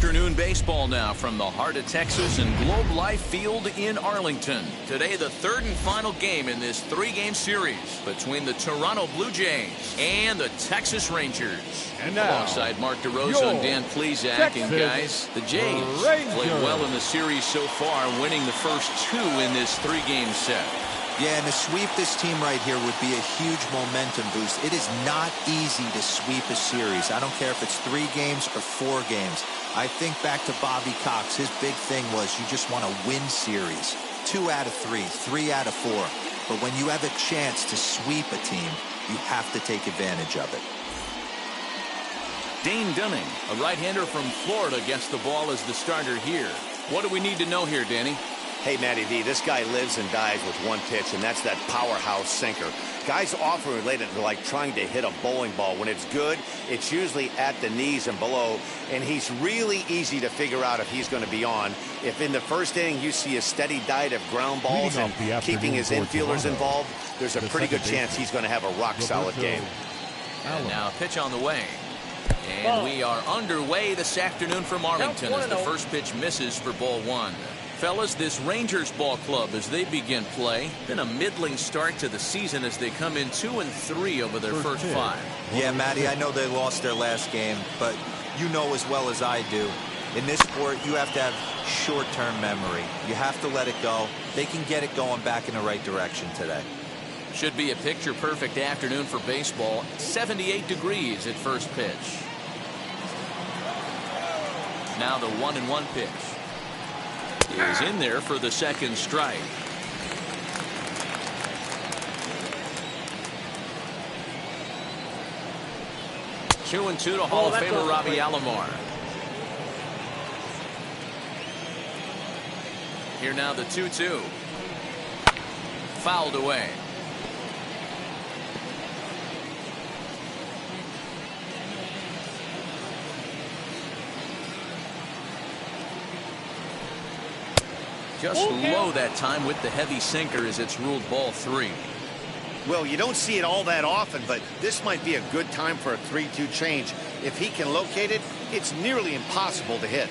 afternoon baseball now from the heart of Texas and Globe Life Field in Arlington. Today, the third and final game in this three-game series between the Toronto Blue Jays and the Texas Rangers. And now, alongside Mark DeRosa and Dan Plesac, and guys, the Jays played well in the series so far, winning the first two in this three-game set. Yeah, and to sweep this team right here would be a huge momentum boost. It is not easy to sweep a series. I don't care if it's 3 games or 4 games. I think back to Bobby Cox. His big thing was you just want to win series. 2 out of 3, 3 out of 4. But when you have a chance to sweep a team, you have to take advantage of it. Dane Dunning, a right-hander from Florida, gets the ball as the starter here. What do we need to know here, Danny? Hey, Matty V, this guy lives and dies with one pitch, and that's that powerhouse sinker. Guys often relate it to like trying to hit a bowling ball. When it's good, it's usually at the knees and below, and he's really easy to figure out if he's going to be on. If in the first inning you see a steady diet of ground balls and keeping his infielders involved, there's a pretty good chance he's going to have a rock-solid game. And now a pitch on the way. And we are underway this afternoon from Arlington as the first pitch misses for ball 1. Fellas, this Rangers ball club, as they begin play, been a middling start to the season as they come in 2-3 over their first 5. Yeah, Matty, I know they lost their last game, but you know as well as I do, in this sport, you have to have short-term memory. You have to let it go. They can get it going back in the right direction today. Should be a picture-perfect afternoon for baseball. 78 degrees at first pitch. Now the 1-1 pitch is in there for the second strike. Two and two to Hall of Famer Robbie Alomar. Here now the 2-2. Fouled away. Just low that time with the heavy sinker as it's ruled ball 3. Well, you don't see it all that often, but this might be a good time for a 3-2 change. If he can locate it, it's nearly impossible to hit.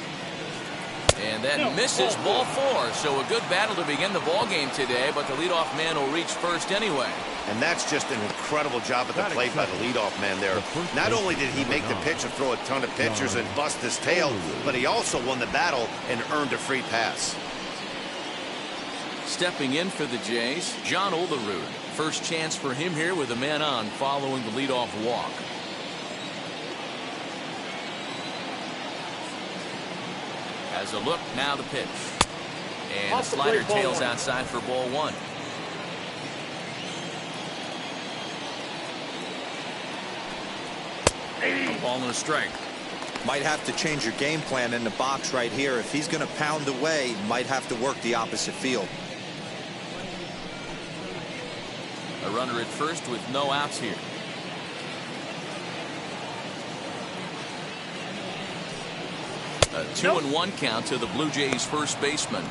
And that misses ball 4. So a good battle to begin the ball game today, but the leadoff man will reach first anyway. And that's just an incredible job at the plate by the leadoff man there. Not only did he make the pitch and throw a ton of pitchers and bust his tail, but he also won the battle and earned a free pass. Stepping in for the Jays, John Olerud. First chance for him here with a man on following the leadoff walk. As a look, now the pitch. And the slider tails outside for ball 1. A ball and a strike. Might have to change your game plan in the box right here. If he's going to pound away, might have to work the opposite field. A runner at first with no outs here. A 2-1 count to the Blue Jays first baseman.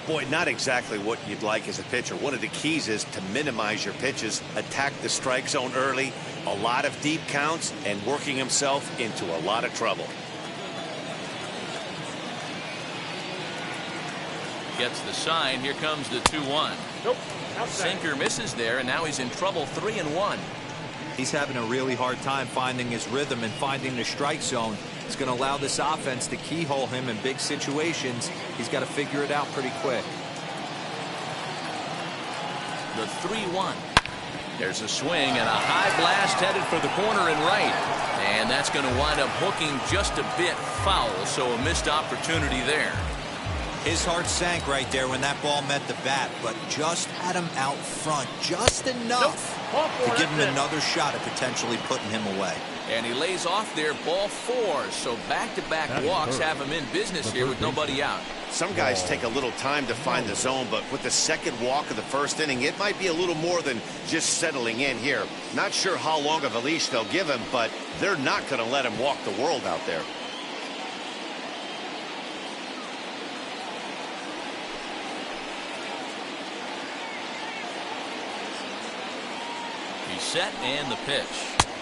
Boy, not exactly what you'd like as a pitcher. One of the keys is to minimize your pitches, attack the strike zone early, a lot of deep counts, and working himself into a lot of trouble. Gets the sign. Here comes the 2-1. Nope. Sinker misses there, and now he's in trouble. 3-1. He's having a really hard time finding his rhythm and finding the strike zone. It's going to allow this offense to keyhole him in big situations. He's got to figure it out pretty quick. The 3-1. There's a swing and a high blast headed for the corner and right. And that's going to wind up hooking just a bit foul, so a missed opportunity there. His heart sank right there when that ball met the bat, but just had him out front just enough to give him another shot at potentially putting him away. And he lays off there, ball 4. So back-to-back walks have him in business here with nobody out. Some guys take a little time to find the zone, but with the second walk of the first inning, it might be a little more than just settling in here. Not sure how long of a leash they'll give him, but they're not going to let him walk the world out there. He's set and the pitch.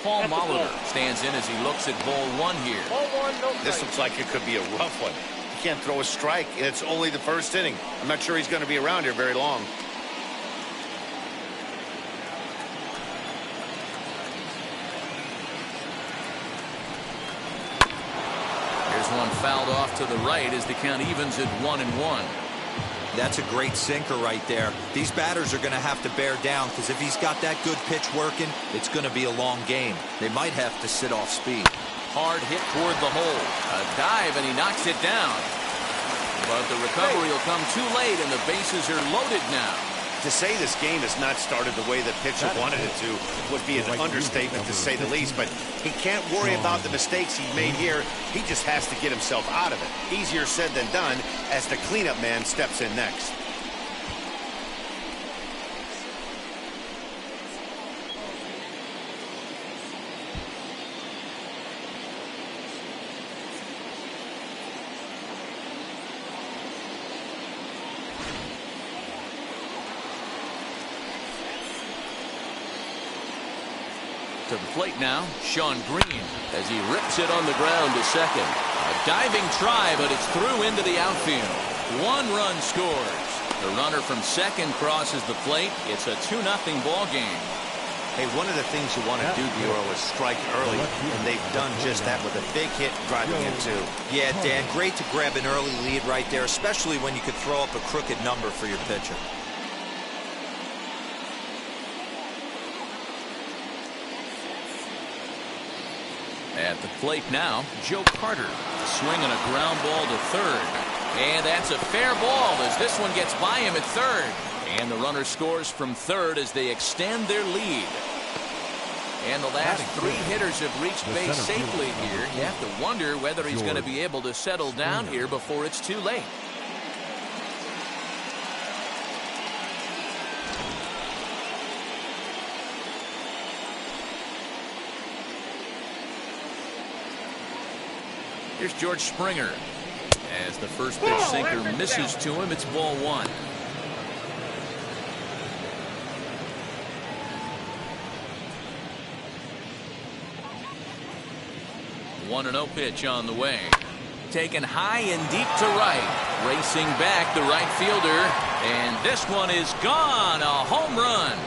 Paul Molitor stands in as he looks at ball one here. Ball one, no This looks like it could be a rough one. He can't throw a strike, and it's only the first inning. I'm not sure he's going to be around here very long. Here's one fouled off to the right as the count evens at 1-1. That's a great sinker right there. These batters are going to have to bear down, because if he's got that good pitch working, it's going to be a long game. They might have to sit off speed. Hard hit toward the hole. A dive, and he knocks it down. But the recovery will come too late, and the bases are loaded now. To say this game has not started the way the pitcher wanted it to would be an understatement, to say the least. But he can't worry about the mistakes he made here. He just has to get himself out of it. Easier said than done as the cleanup man steps in next. To the plate now, Sean Green, as he rips it on the ground to second. A diving try, but it's through into the outfield. 1 run scores. The runner from second crosses the plate. It's a 2-0 ball game. Hey, one of the things you want to do, Bureau, is strike early, and they've done just that with a big hit driving in two. Yeah, Dan, great to grab an early lead right there, especially when you could throw up a crooked number for your pitcher. At the plate now, Joe Carter swinging a ground ball to third. And that's a fair ball as this one gets by him at third. And the runner scores from third as they extend their lead. And the last 3 hitters have reached base safely here. You have to wonder whether he's going to be able to settle down here before it's too late. Here's George Springer. As the first pitch sinker misses to him, it's ball 1. One 1-0 pitch on the way. Taken high and deep to right. Racing back the right fielder. And this one is gone. A home run.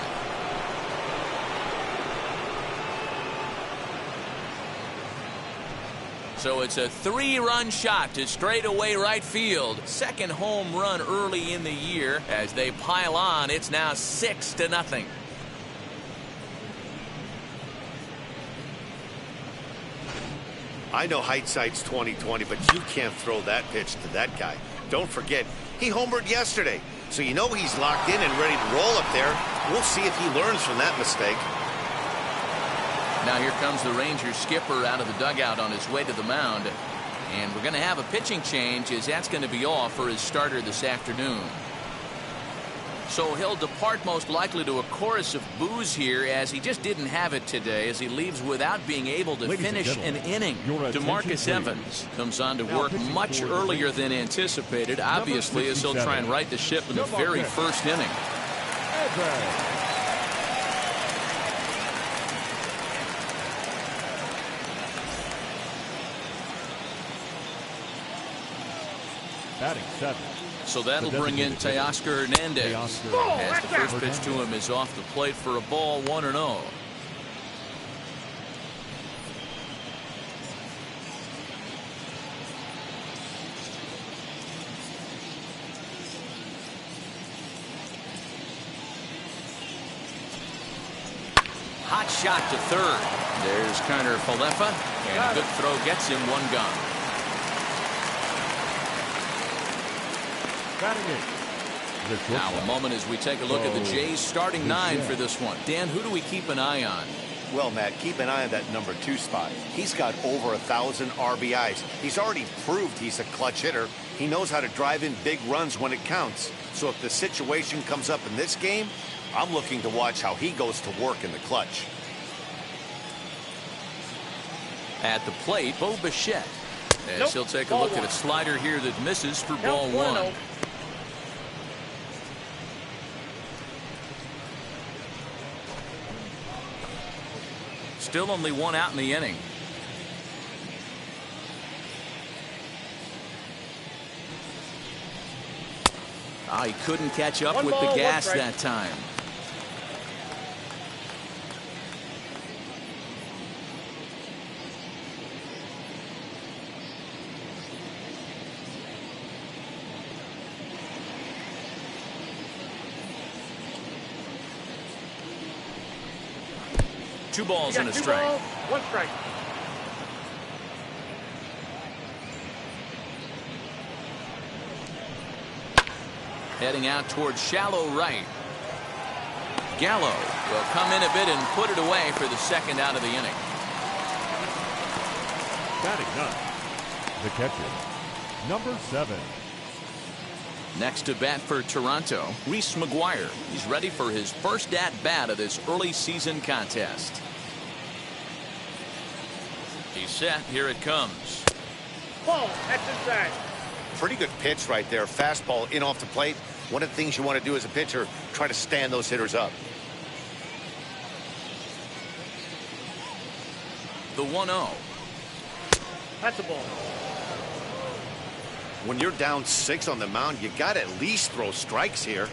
So it's a 3-run shot to straightaway right field. Second home run early in the year. As they pile on, it's now 6-0. I know hindsight's 20/20, but you can't throw that pitch to that guy. Don't forget, he homered yesterday. So you know he's locked in and ready to roll up there. We'll see if he learns from that mistake. Now here comes the Rangers skipper out of the dugout on his way to the mound. And we're going to have a pitching change, as that's going to be all for his starter this afternoon. So he'll depart most likely to a chorus of boos here, as he just didn't have it today, as he leaves without being able to finish an inning. DeMarcus Evans comes on to work much earlier than anticipated, obviously, as he'll try and right the ship in the very first inning. Batting 7. So that'll bring in Teoscar Hernandez, as the first pitch to him is off the plate for a ball, 1-0. Hot shot to third. There's Connor Falefa, and a good throw gets him 1 gone. Now a moment as we take a look at the Jays starting 9 for this one. Dan, who do we keep an eye on? Well, Matt, keep an eye on that number 2 spot. He's got over 1,000 RBIs. He's already proved he's a clutch hitter. He knows how to drive in big runs when it counts. So if the situation comes up in this game, I'm looking to watch how he goes to work in the clutch. At the plate, Bo Bichette, as he'll take a look at a slider here that misses for ball 1. Still only one out in the inning. He couldn't catch up with the gas that time. Two balls and a strike. One strike. Heading out towards shallow right. Gallo will come in a bit and put it away for the second out of the inning. Batting ninth, the catcher, number 7. Next to bat for Toronto, Reese McGuire. He's ready for his first at-bat of this early season contest. He's set. Here it comes. Ball. That's inside. Pretty good pitch right there. Fastball in off the plate. One of the things you want to do as a pitcher, try to stand those hitters up. The 1-0. That's a ball. When you're down 6 on the mound, you got to at least throw strikes here.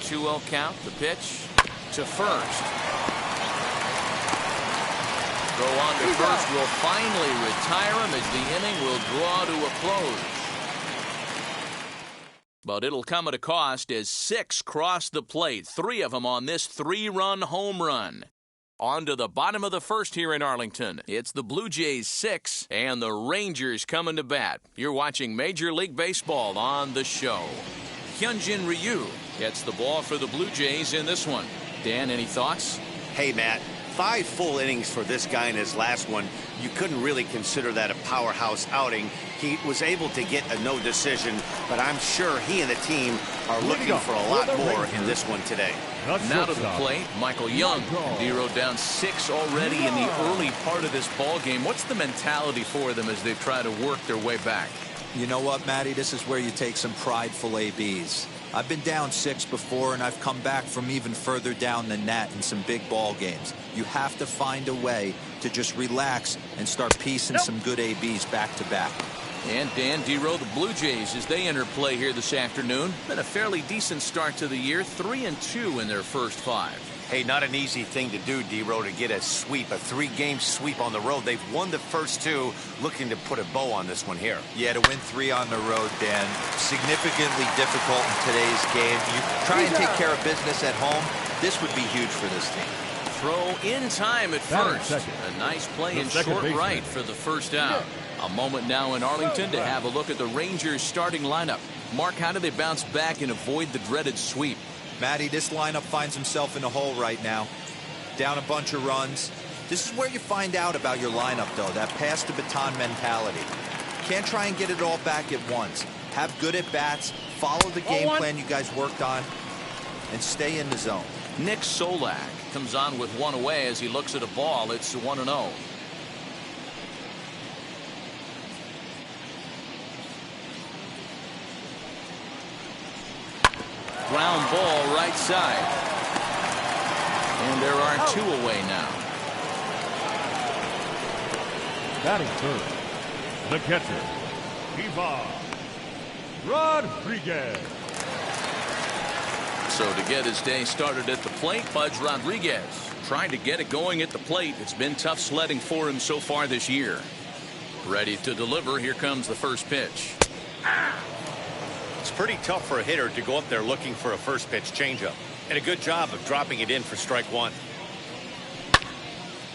Two-0 count. The pitch to first. Go on to first will finally retire him as the inning will draw to a close. But it'll come at a cost as 6 cross the plate, 3 of them on this 3-run home run. On to the bottom of the first here in Arlington. It's the Blue Jays 6 and the Rangers coming to bat. You're watching Major League Baseball on the show. Hyunjin Ryu gets the ball for the Blue Jays in this one. Dan, any thoughts? Hey, Matt, 5 full innings for this guy in his last one. You couldn't really consider that a powerhouse outing. He was able to get a no decision, but I'm sure he and the team are looking for a lot more in this one today. Now to the plate, Michael Young. Zero down 6 already in the early part of this ball game. What's the mentality for them as they try to work their way back? You know what, Matty? This is where you take some prideful ABs. I've been down 6 before, and I've come back from even further down than that in some big ball games. You have to find a way to just relax and start piecing some good ABs back to back. And Dan Dero, the Blue Jays, as they enter play here this afternoon, been a fairly decent start to the year, 3-2 in their first 5. Hey, not an easy thing to do, Dero, to get a sweep, a 3-game sweep on the road. They've won the first 2, looking to put a bow on this one here. Yeah, to win 3 on the road, Dan, significantly difficult in today's game. You try and take care of business at home, this would be huge for this team. Throw in time at first. A nice play in short right for the first out. A moment now in Arlington to have a look at the Rangers starting lineup. Mark, how do they bounce back and avoid the dreaded sweep? Matty, this lineup finds himself in a hole right now. Down a bunch of runs. This is where you find out about your lineup, though, that pass the baton mentality. Can't try and get it all back at once. Have good at-bats, follow the game plan you guys worked on, and stay in the zone. Nick Solak comes on with 1 away as he looks at a ball. It's 1-0. Ground ball right side. And there are 2 away now. Batting third, the catcher, Ivan Rodriguez. So to get his day started at the plate, Pudge Rodriguez trying to get it going at the plate. It's been tough sledding for him so far this year. Ready to deliver. Here comes the first pitch. It's pretty tough for a hitter to go up there looking for a first pitch changeup. And a good job of dropping it in for strike 1.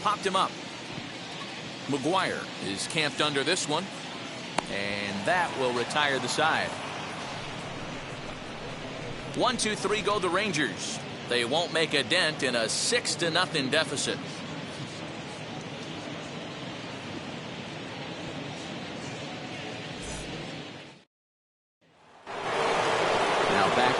Popped him up. McGuire is camped under this one. And that will retire the side. 1-2-3 go the Rangers. They won't make a dent in a 6-0 deficit.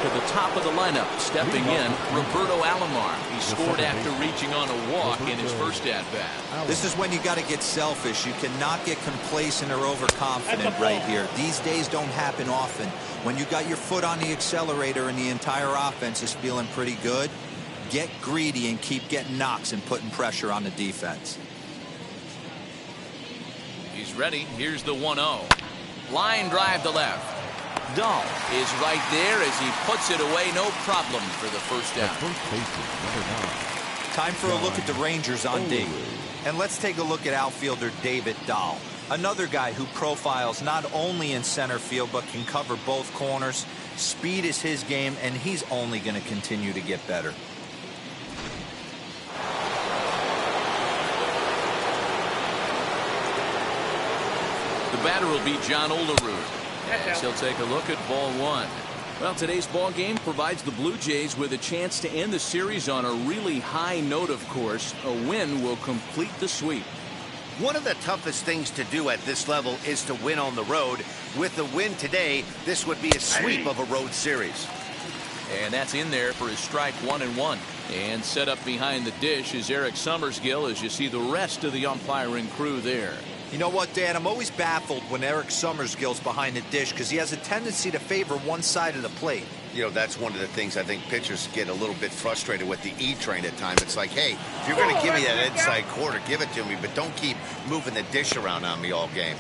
to the top of the lineup. Stepping in, Roberto Alomar. He scored after reaching on a walk in his first at-bat. This is when you got to get selfish. You cannot get complacent or overconfident right here. These days don't happen often. When you got your foot on the accelerator and the entire offense is feeling pretty good, get greedy and keep getting knocks and putting pressure on the defense. He's ready. Here's the 1-0. Line drive to left. Dahl is right there as he puts it away. No problem for the first down. Time for a look at the Rangers on D. And let's take a look at outfielder David Dahl. Another guy who profiles not only in center field but can cover both corners. Speed is his game, and he's only going to continue to get better. The batter will be John Olerud. As he'll take a look at ball one. Well, today's ball game provides the Blue Jays with a chance to end the series on a really high note, of course. A win will complete the sweep. One of the toughest things to do at this level is to win on the road. With the win today, this would be a sweep of a road series. And that's in there for his strike 1-1. And set up behind the dish is Eric Summersgill as you see the rest of the umpiring crew there. You know what, Dan? I'm always baffled when Eric Summersgill's behind the dish because he has a tendency to favor one side of the plate. You know, that's one of the things I think pitchers get a little bit frustrated with the E-train at times. It's like, hey, if you're going to give me that inside quarter, give it to me, but don't keep moving the dish around on me all game.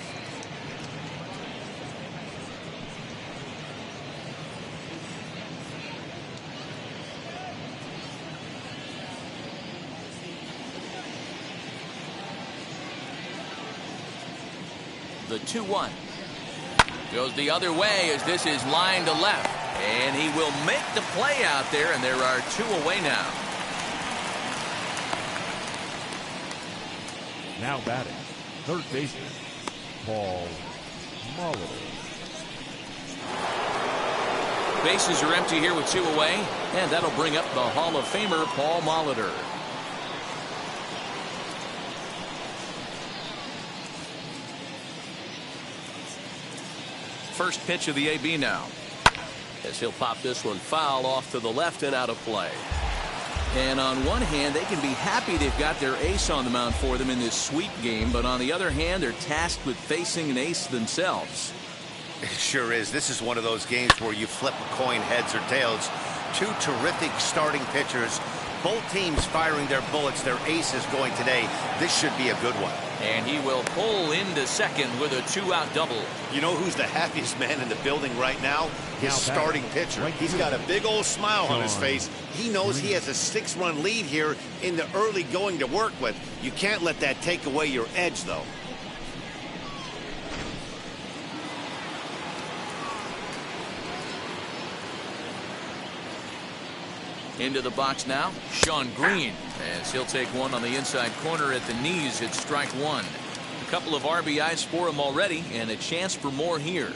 The 2-1 goes the other way as this is line to left, and he will make the play out there, and there are two away now. Now batting, third baseman, Paul Molitor. Bases are empty here with two away, and that'll bring up the Hall of Famer Paul Molitor. First pitch of the AB now, as he'll pop this one foul off to the left and out of play. And on one hand, they can be happy they've got their ace on the mound for them in this sweep game, but on the other hand, they're tasked with facing an ace themselves. It sure is. This is one of those games where you flip a coin heads or tails. Two terrific starting pitchers, both teams firing their bullets. Their ace is going today. This should be a good one. And he will pull into second with a two-out double. You know who's the happiest man in the building right now? His starting pitcher. He's got a big old smile on his face. He knows he has a 6-run lead here in the early going to work with. You can't let that take away your edge, though. Into the box now, Sean Green, as he'll take one on the inside corner at the knees at strike one. A couple of RBIs for him already, and a chance for more here.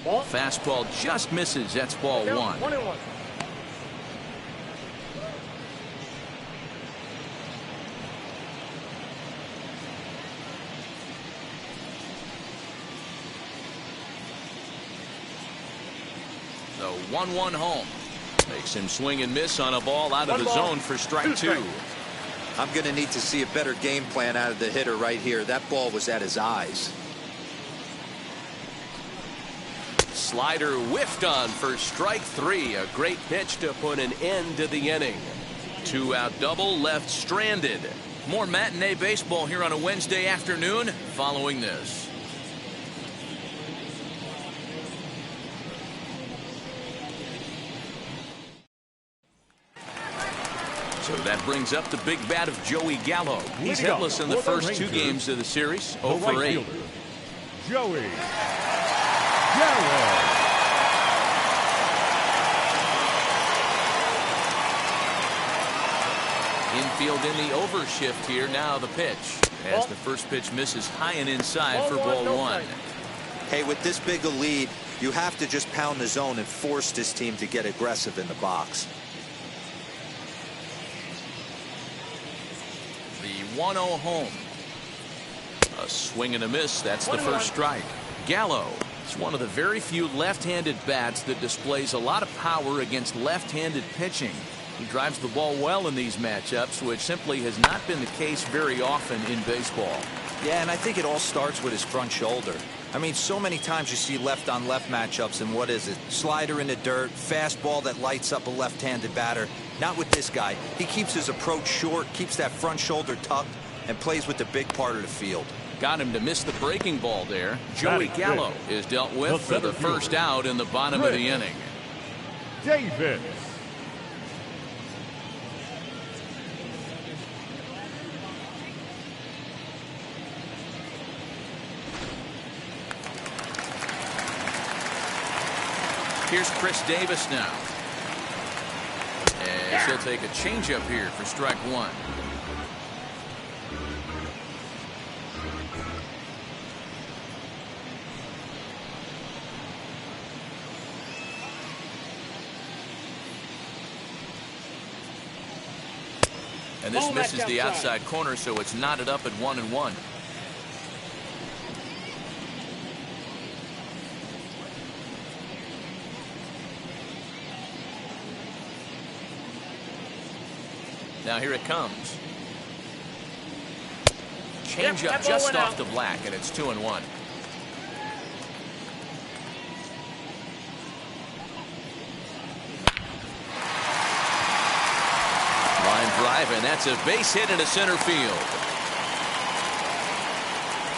Ball. Fastball just misses. That's ball one. 1-1. The 1-1 home makes him swing and miss on a ball out of the zone for strike two. I'm going to need to see a better game plan out of the hitter right here. That ball was at his eyes. Slider whiffed on for strike three. A great pitch to put an end to the inning. Two-out double left stranded. More matinee baseball here on a Wednesday afternoon following this. So that brings up the big bat of Joey Gallo. He's hitless in the first two games of the series. 0 for 8. Joey Gallo. Infield in the overshift here. Now the pitch. As the first pitch misses high and inside for ball one. Hey, with this big a lead, you have to just pound the zone and force this team to get aggressive in the box. The 1-0 home. A swing and a miss. That's the first strike. Gallo is one of the very few left-handed bats that displays a lot of power against left-handed pitching. He drives the ball well in these matchups, which simply has not been the case very often in baseball. Yeah, and I think it all starts with his front shoulder. I mean, so many times you see left-on-left matchups, and what is it? Slider in the dirt, fastball that lights up a left-handed batter. Not with this guy. He keeps his approach short, keeps that front shoulder tucked, and plays with the big part of the field. Got him to miss the breaking ball there. Joey Gallo is dealt with for the first out in the bottom of the inning. Davis. Here's Chris Davis now. And he'll take a changeup here for strike one. And this misses the outside corner, so it's knotted up at 1-1. Now here it comes. Change up just off the black, and it's 2-1. Line drive, and that's a base hit into center field.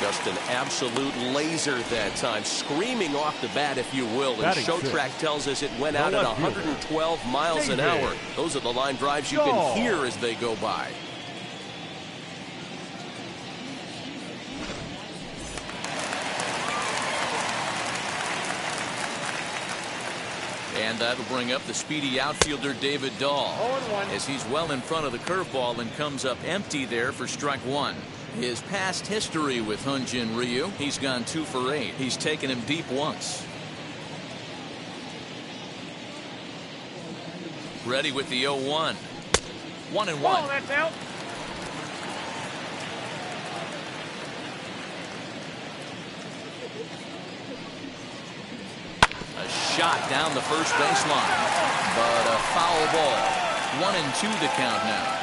Just an absolute laser that time, screaming off the bat, if you will. And Showtrack tells us it went out at 112 miles an hour. Those are the line drives you can hear as they go by. And that'll bring up the speedy outfielder David Dahl, as he's well in front of the curveball and comes up empty there for strike one. His past history with Hyun-Jin Ryu, he's gone 2 for 8. He's taken him deep once. Ready with the 0-1. 1-1. Oh, that's out. A shot down the first baseline, but a foul ball. 1-2 the count now.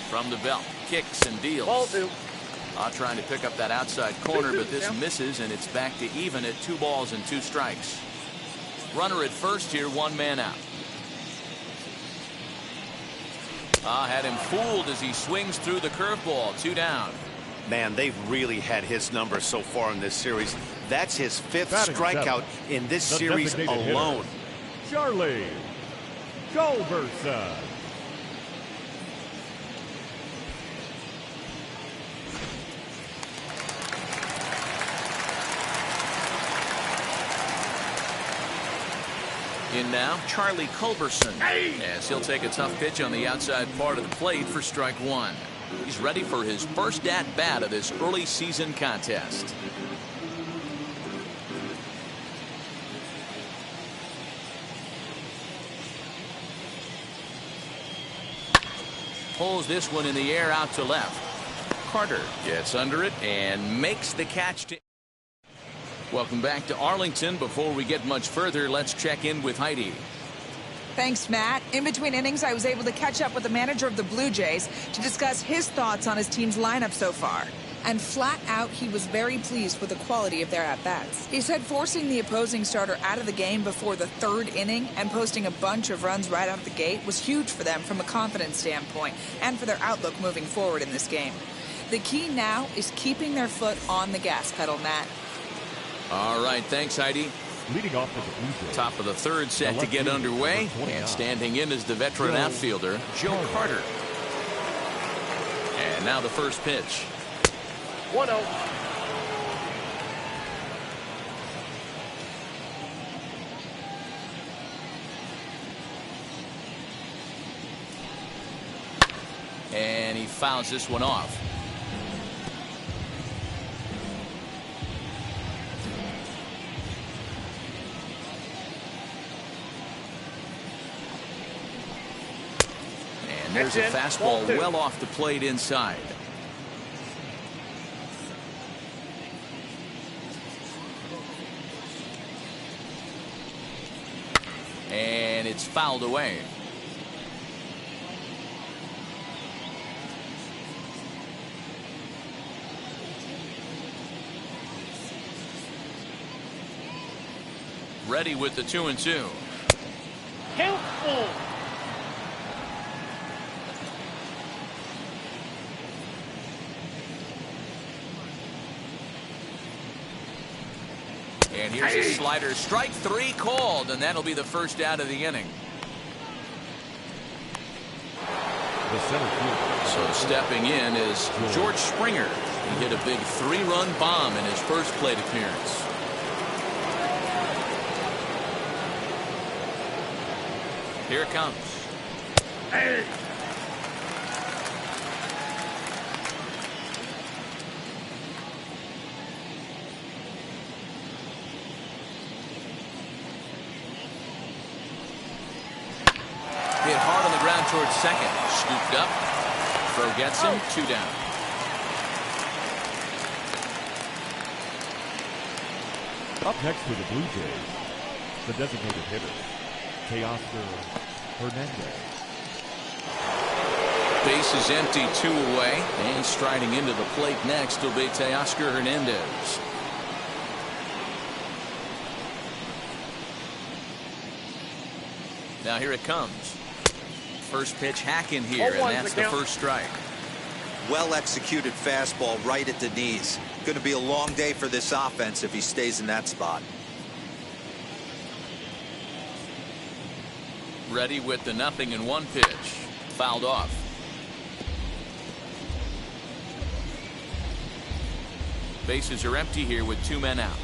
From the belt, kicks and deals. Ball 2. Trying to pick up that outside corner, but this misses, and it's back to even at 2 balls and 2 strikes. Runner at first here, 1 man out. Had him fooled as he swings through the curveball. 2 down. Man, they've really had his number so far in this series. That's his 5th strikeout in this series alone. Charlie Culberson. In now, Charlie Culberson, as he'll take a tough pitch on the outside part of the plate for strike one. He's ready for his first at-bat of this early season contest. Pulls this one in the air out to left. Carter gets under it and makes the catch to... Welcome back to Arlington. Before we get much further, let's check in with Heidi. Thanks, Matt. In between innings, I was able to catch up with the manager of the Blue Jays to discuss his thoughts on his team's lineup so far. And flat out, he was very pleased with the quality of their at-bats. He said forcing the opposing starter out of the game before the 3rd inning and posting a bunch of runs right out of the gate was huge for them from a confidence standpoint and for their outlook moving forward in this game. The key now is keeping their foot on the gas pedal, Matt. All right, thanks, Heidi. Leading off with the Blue Jays. Top of the 3rd set to get underway, and standing in is the veteran outfielder, Joe Carter. And now the first pitch. 1-0. And he fouls this one off. And there's a fastball well off the plate inside. And it's fouled away. Ready with the 2-2. Count full. And here's a slider. Strike 3 called, and that'll be the first out of the inning. The center fielder. So stepping in is George Springer. He hit a big 3-run bomb in his first plate appearance. Here it comes. Hey. Hit hard on the ground towards second. Scooped up. Throw gets him. 2 down. Up next for the Blue Jays, the designated hitter, Teoscar Hernandez. Base is empty, 2 away. And striding into the plate next will be Teoscar Hernandez. Now here it comes. First pitch hacking here, and that's the first strike. Well executed fastball right at the knees. Going to be a long day for this offense if he stays in that spot. Ready with the 0-1 pitch. Fouled off. Bases are empty here with 2 men out.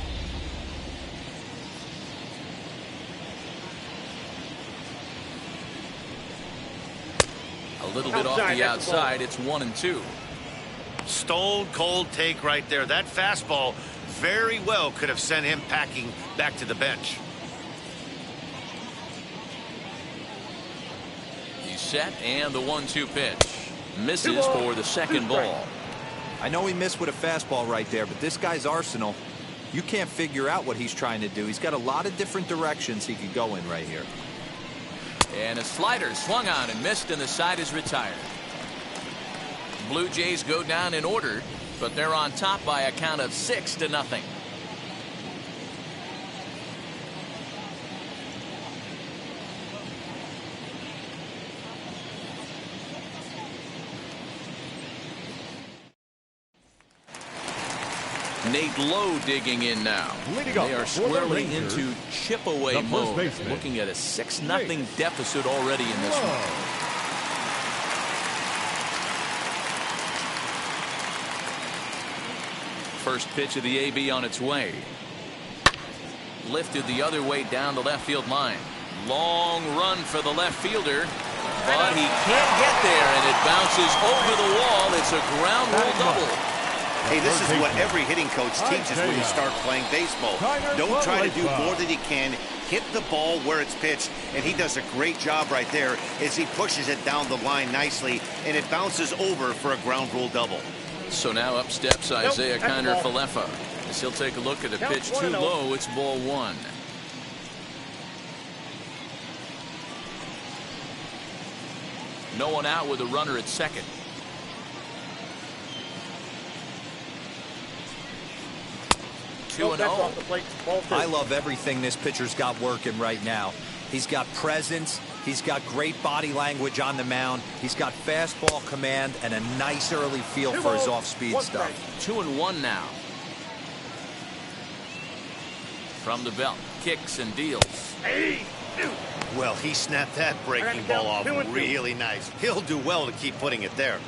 A little bit off the outside. It's 1-2. Stone cold take right there. That fastball very well could have sent him packing back to the bench. He's set, and the 1-2 pitch. Misses for the second ball. I know he missed with a fastball right there, but this guy's arsenal, you can't figure out what he's trying to do. He's got a lot of different directions he could go in right here. And a slider swung on and missed, and the side is retired. Blue Jays go down in order, but they're on top by a count of 6-0. Nate Lowe digging in now. They are squarely into chip-away mode, looking at a 6-0 deficit already in this one. First pitch of the AB on its way. Lifted the other way down the left field line. Long run for the left fielder, but he can't get there, and it bounces over the wall. It's a ground rule double. Hey, this is what every hitting coach teaches when you start playing baseball. Don't try to do more than you can. Hit the ball where it's pitched, and he does a great job right there as he pushes it down the line nicely, and it bounces over for a ground rule double. So now up steps Isaiah Kiner-Falefa as he'll take a look at a pitch too low. It's ball 1. No one out with a runner at second. I love everything this pitcher's got working right now. He's got presence. He's got great body language on the mound. He's got fastball command and a nice early feel for his off-speed stuff. 2-1 now. From the belt, kicks and deals. Well, he snapped that breaking ball off really nice. He'll do well to keep putting it there.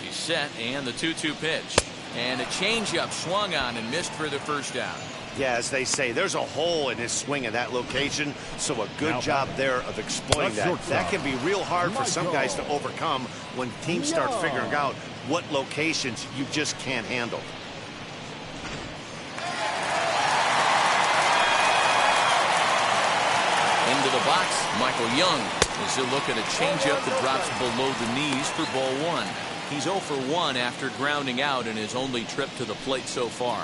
He's set, and the 2-2 pitch. And a changeup swung on and missed for the first out. Yeah, as they say, there's a hole in his swing in that location, so a good job there of exploiting that. That can be real hard for some guys to overcome when teams start figuring out what locations you just can't handle. the box, Michael Young, as he'll look at a changeup that drops below the knees for ball one. He's 0 for 1 after grounding out in his only trip to the plate so far.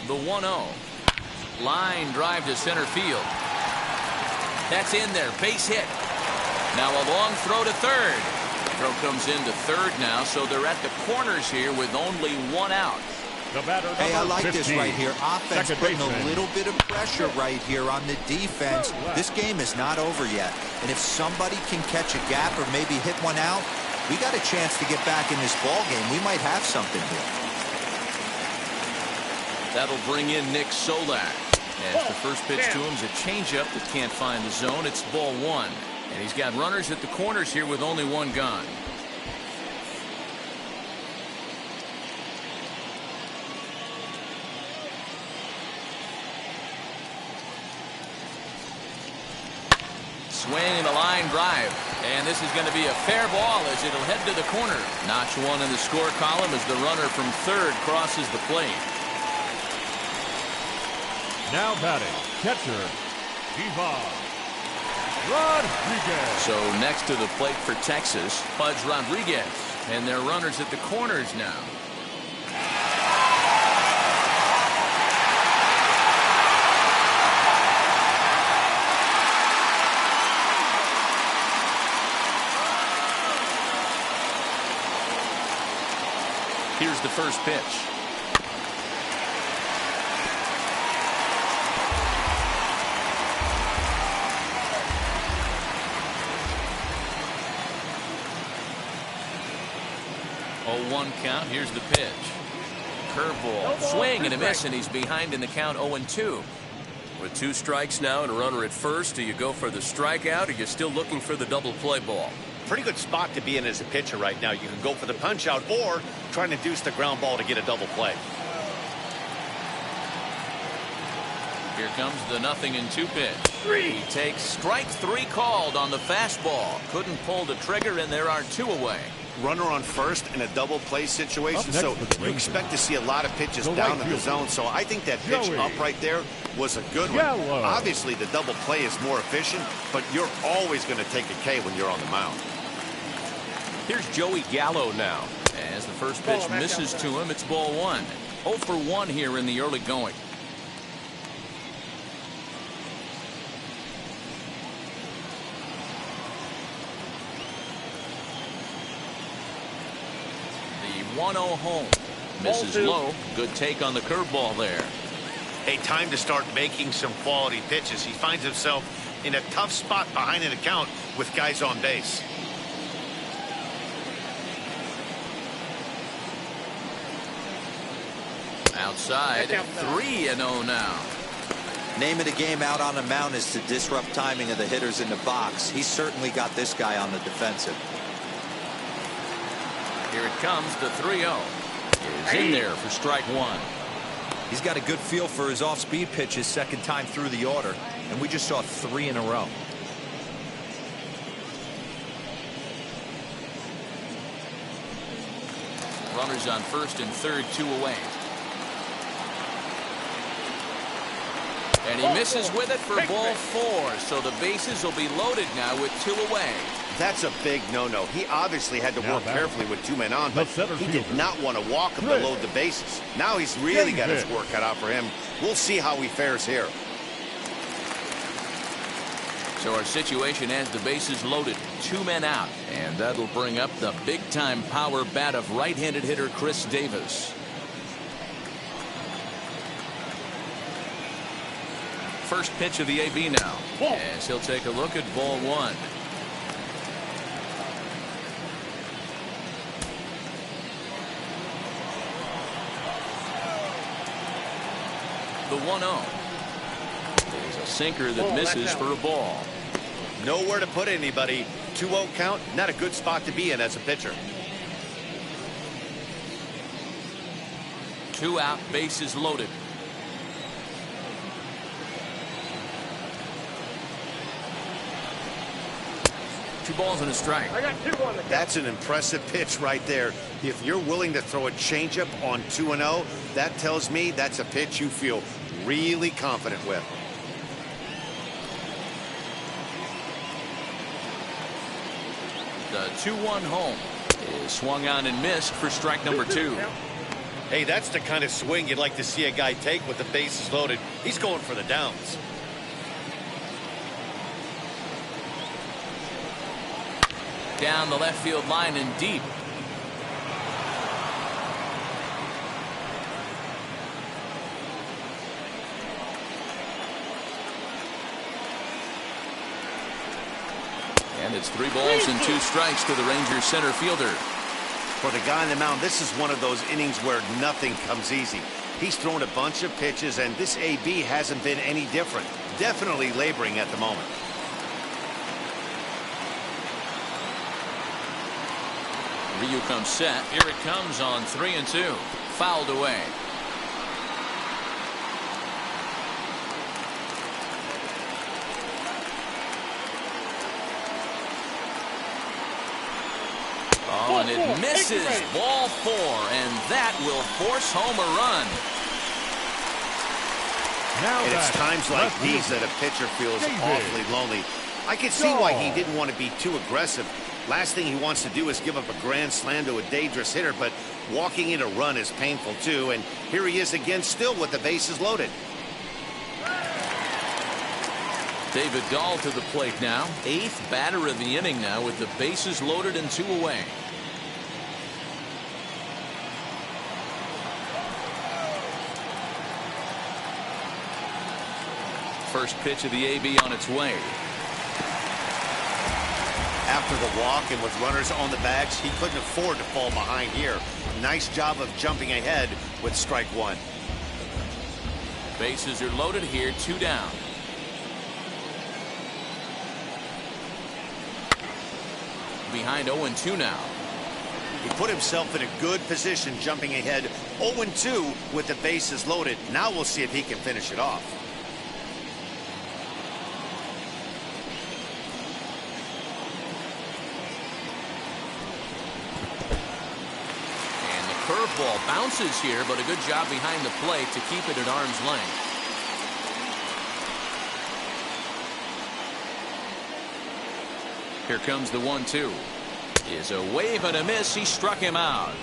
The 1-0. Line drive to center field. That's in there. Base hit. Now a long throw to third. Throw comes into third now, so they're at the corners here with only one out. Hey, I like this right here. Offense putting a little bit of pressure right here on the defense. This game is not over yet. And if somebody can catch a gap or maybe hit one out, we got a chance to get back in this ball game. We might have something here. That'll bring in Nick Solak. As the first pitch to him is a changeup that can't find the zone. It's ball one. And he's got runners at the corners here with only one gone. Swing and a line drive. And this is going to be a fair ball as it'll head to the corner. Notch one in the score column as the runner from third crosses the plate. Now batting, catcher, Rodriguez. So next to the plate for Texas, Pudge Rodriguez. And their runners at the corners now. Here's the first pitch. One count. Here's the pitch. Curveball. Swing and a miss, and he's behind in the count 0-2. With 2 strikes now and a runner at first, do you go for the strikeout or are you still looking for the double play ball? Pretty good spot to be in as a pitcher right now. You can go for the punch out or try and induce the ground ball to get a double play. Here comes the 0-2 pitch. He takes strike 3 called on the fastball. Couldn't pull the trigger, and there are 2 away. Runner on first in a double play situation, so you expect to see a lot of pitches down in the zone. So I think that pitch up right there was a good one. Obviously, the double play is more efficient, but you're always going to take a K when you're on the mound. Here's Joey Gallo now. As the first pitch misses to him, it's ball one. 0 for 1 here in the early going. The 1-0 home. Misses low. Good take on the curveball there. Hey, time to start making some quality pitches. He finds himself in a tough spot behind an account with guys on base. Outside, 3-0 now. Name of the game out on the mound is to disrupt timing of the hitters in the box. He's certainly got this guy on the defensive. Here it comes, the 3-0. Is in there for strike 1. He's got a good feel for his off-speed pitches second time through the order, and we just saw 3 in a row. Runners on first and third, 2 away. And he misses with it for ball 4, so the bases will be loaded now with 2 away. That's a big no-no. He obviously had to work carefully with 2 men on, but he did not want to walk him to load the bases. Now he's really got his work cut out for him. We'll see how he fares here. So our situation has the bases loaded, 2 men out, and that'll bring up the big-time power bat of right-handed hitter Chris Davis. First pitch of the AB now, as he'll take a look at ball 1. The 1-0 is a sinker that misses for a ball. Nowhere to put anybody. 2-0 count, not a good spot to be in as a pitcher. 2 out, bases loaded. 2 balls and a strike. I got 2 on the count. That's an impressive pitch right there. If you're willing to throw a changeup on 2-0, that tells me that's a pitch you feel really confident with. The 2-1 home is swung on and missed for strike number 2. Hey, that's the kind of swing you'd like to see a guy take with the bases loaded. He's going for the downs. Down the left field line and deep. And it's 3 balls and 2 strikes to the Rangers center fielder. For the guy on the mound, this is one of those innings where nothing comes easy. He's thrown a bunch of pitches, and this AB hasn't been any different. Definitely laboring at the moment. Ryu comes set. Here it comes on 3-2. Fouled away. Oh, and it misses. Ball 4, and that will force home a run. Now and it's times like these that a pitcher feels awfully lonely. I can see why he didn't want to be too aggressive. Last thing he wants to do is give up a grand slam to a dangerous hitter, but walking in a run is painful too. And here he is again, still with the bases loaded. David Dahl to the plate now. 8th batter of the inning now with the bases loaded and 2 away. First pitch of the AB on its way. After the walk and with runners on the bags, he couldn't afford to fall behind here. Nice job of jumping ahead with strike 1. Bases are loaded here, 2 down. Behind 0-2 now. He put himself in a good position jumping ahead 0-2 with the bases loaded. Now we'll see if he can finish it off. And the curveball bounces here, but a good job behind the plate to keep it at arm's length. Here comes the 1-2. Is a wave and a miss. He struck him out.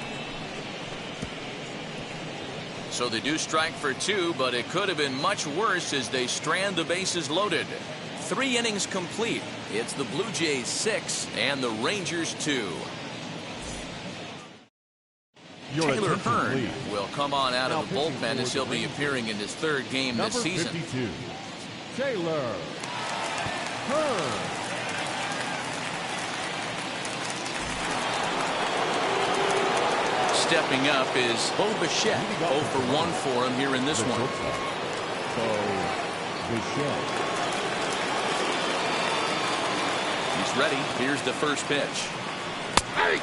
So they do strike for 2, but it could have been much worse as they strand the bases loaded. 3 innings complete. It's the Blue Jays 6 and the Rangers 2. Taylor Hearn will come on out of the bullpen as he'll be appearing in his 3rd game this season. 52, Taylor Hearn. Stepping up is Bo Bichette. 0 for 1 for him here in this one. He's ready. Here's the first pitch. Hey!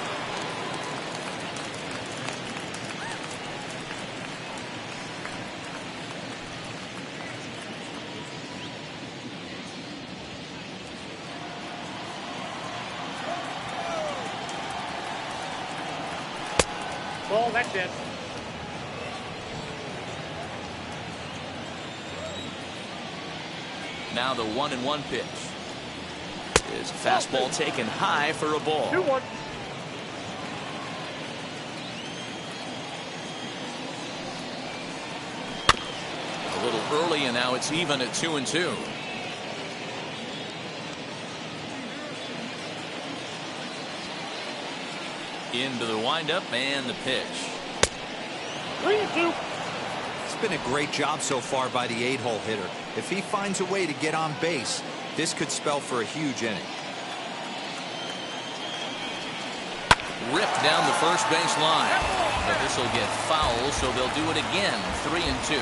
Ball, that's it. Now the 1-1 pitch. Is a fastball taken high for a ball. 2-1. A little early, and now it's even at 2-2. Into the windup and the pitch. 3-2. It's been a great job so far by the 8-hole hitter. If he finds a way to get on base, this could spell for a huge inning. Ripped down the first base line. But this will get foul, so they'll do it again. 3-2.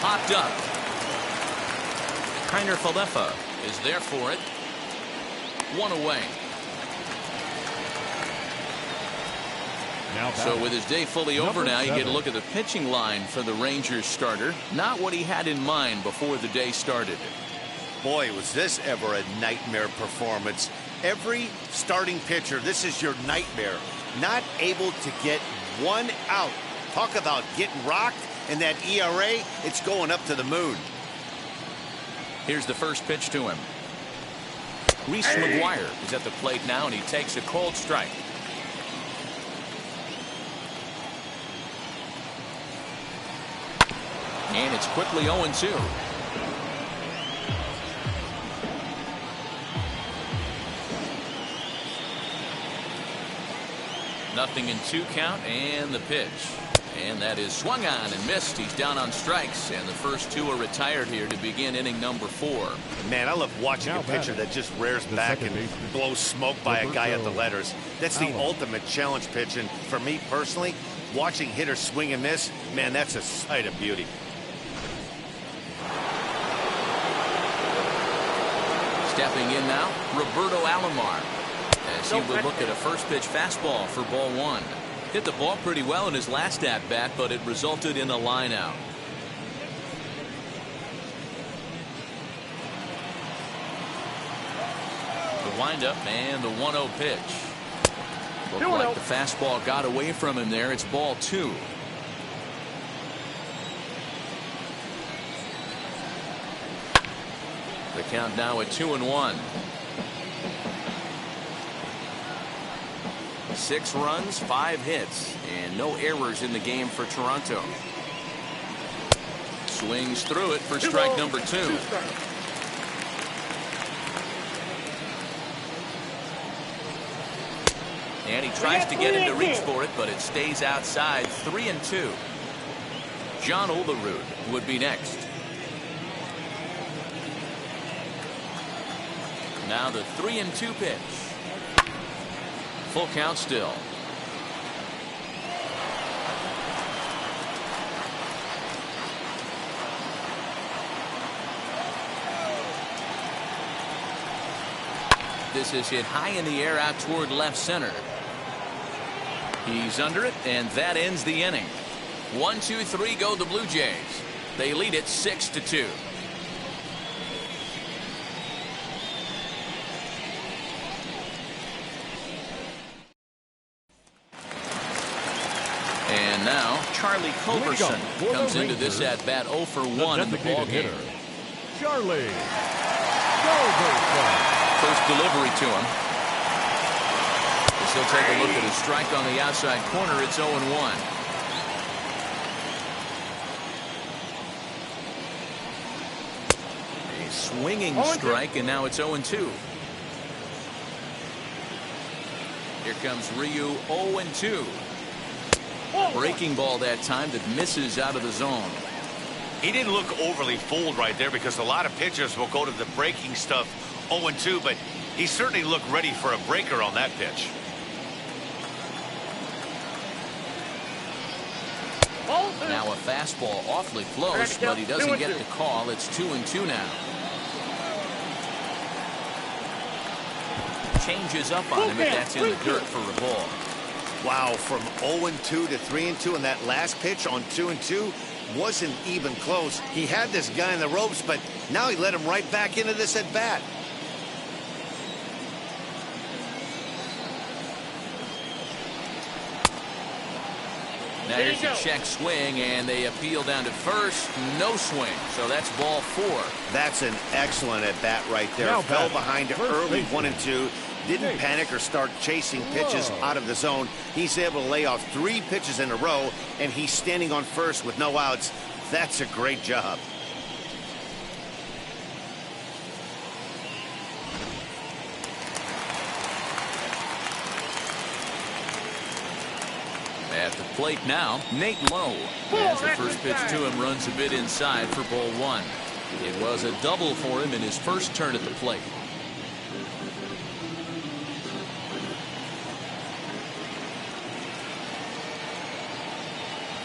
Popped up. Kiner Falefa is there for it. 1 away. So with his day fully over now, you get a look at the pitching line for the Rangers starter. Not what he had in mind before the day started. Boy, was this ever a nightmare performance. Every starting pitcher, this is your nightmare. Not able to get one out. Talk about getting rocked, and that ERA, it's going up to the moon. Here's the first pitch to him. Reese McGuire is at the plate now, and he takes a cold strike. And it's quickly 0-2. Nothing in 2 count, and the pitch. And that is swung on and missed. He's down on strikes, and the first 2 are retired here to begin inning number 4. Man, I love watching a pitcher that just rears back and blows smoke by a guy at the letters. That's the ultimate challenge pitch, and for me personally, watching hitters swing and miss, man, that's a sight of beauty. Stepping in now, Roberto Alomar, as he would look at a first pitch fastball for ball 1. Hit the ball pretty well in his last at bat, but it resulted in a line out. The windup and the 1-0 pitch. Looked like the fastball got away from him there. It's ball 2. The count now at 2-1. 6 runs, 5 hits, and no errors in the game for Toronto. Swings through it for strike number 2. And he tries to get him to reach for it, but it stays outside. 3-2. John Olerud would be next. Now the 3-2 pitch. Full count still. This is hit high in the air out toward left center. He's under it, and that ends the inning. 1, 2, 3 go the Blue Jays. They lead it 6-2. And now Charlie Culberson comes into this at bat 0 for 1 in the ball game. Charlie Culberson. First delivery to him. As he'll take a look at a strike on the outside corner. It's 0-1. A swinging strike, and now it's 0-2. Here comes Ryu, 0-2. Breaking ball that time that misses out of the zone. He didn't look overly fooled right there, because a lot of pitchers will go to the breaking stuff 0-2, but he certainly looked ready for a breaker on that pitch. Now a fastball awfully close, but he doesn't get the call. It's 2-2 now. Changes up on him, and that's in the dirt for a ball. Wow, from 0-2 to 3-2, and that last pitch on 2-2 wasn't even close. He had this guy in the ropes, but now he let him right back into this at bat. Now here's a check swing, and they appeal down to first. No swing, so that's ball 4. That's an excellent at bat right there. Now fell behind early 1-2. Didn't panic or start chasing pitches out of the zone. He's able to lay off 3 pitches in a row, and he's standing on first with no outs. That's a great job. At the plate now, Nate Lowe. As the first pitch to him runs a bit inside for ball 1. It was a double for him in his first turn at the plate.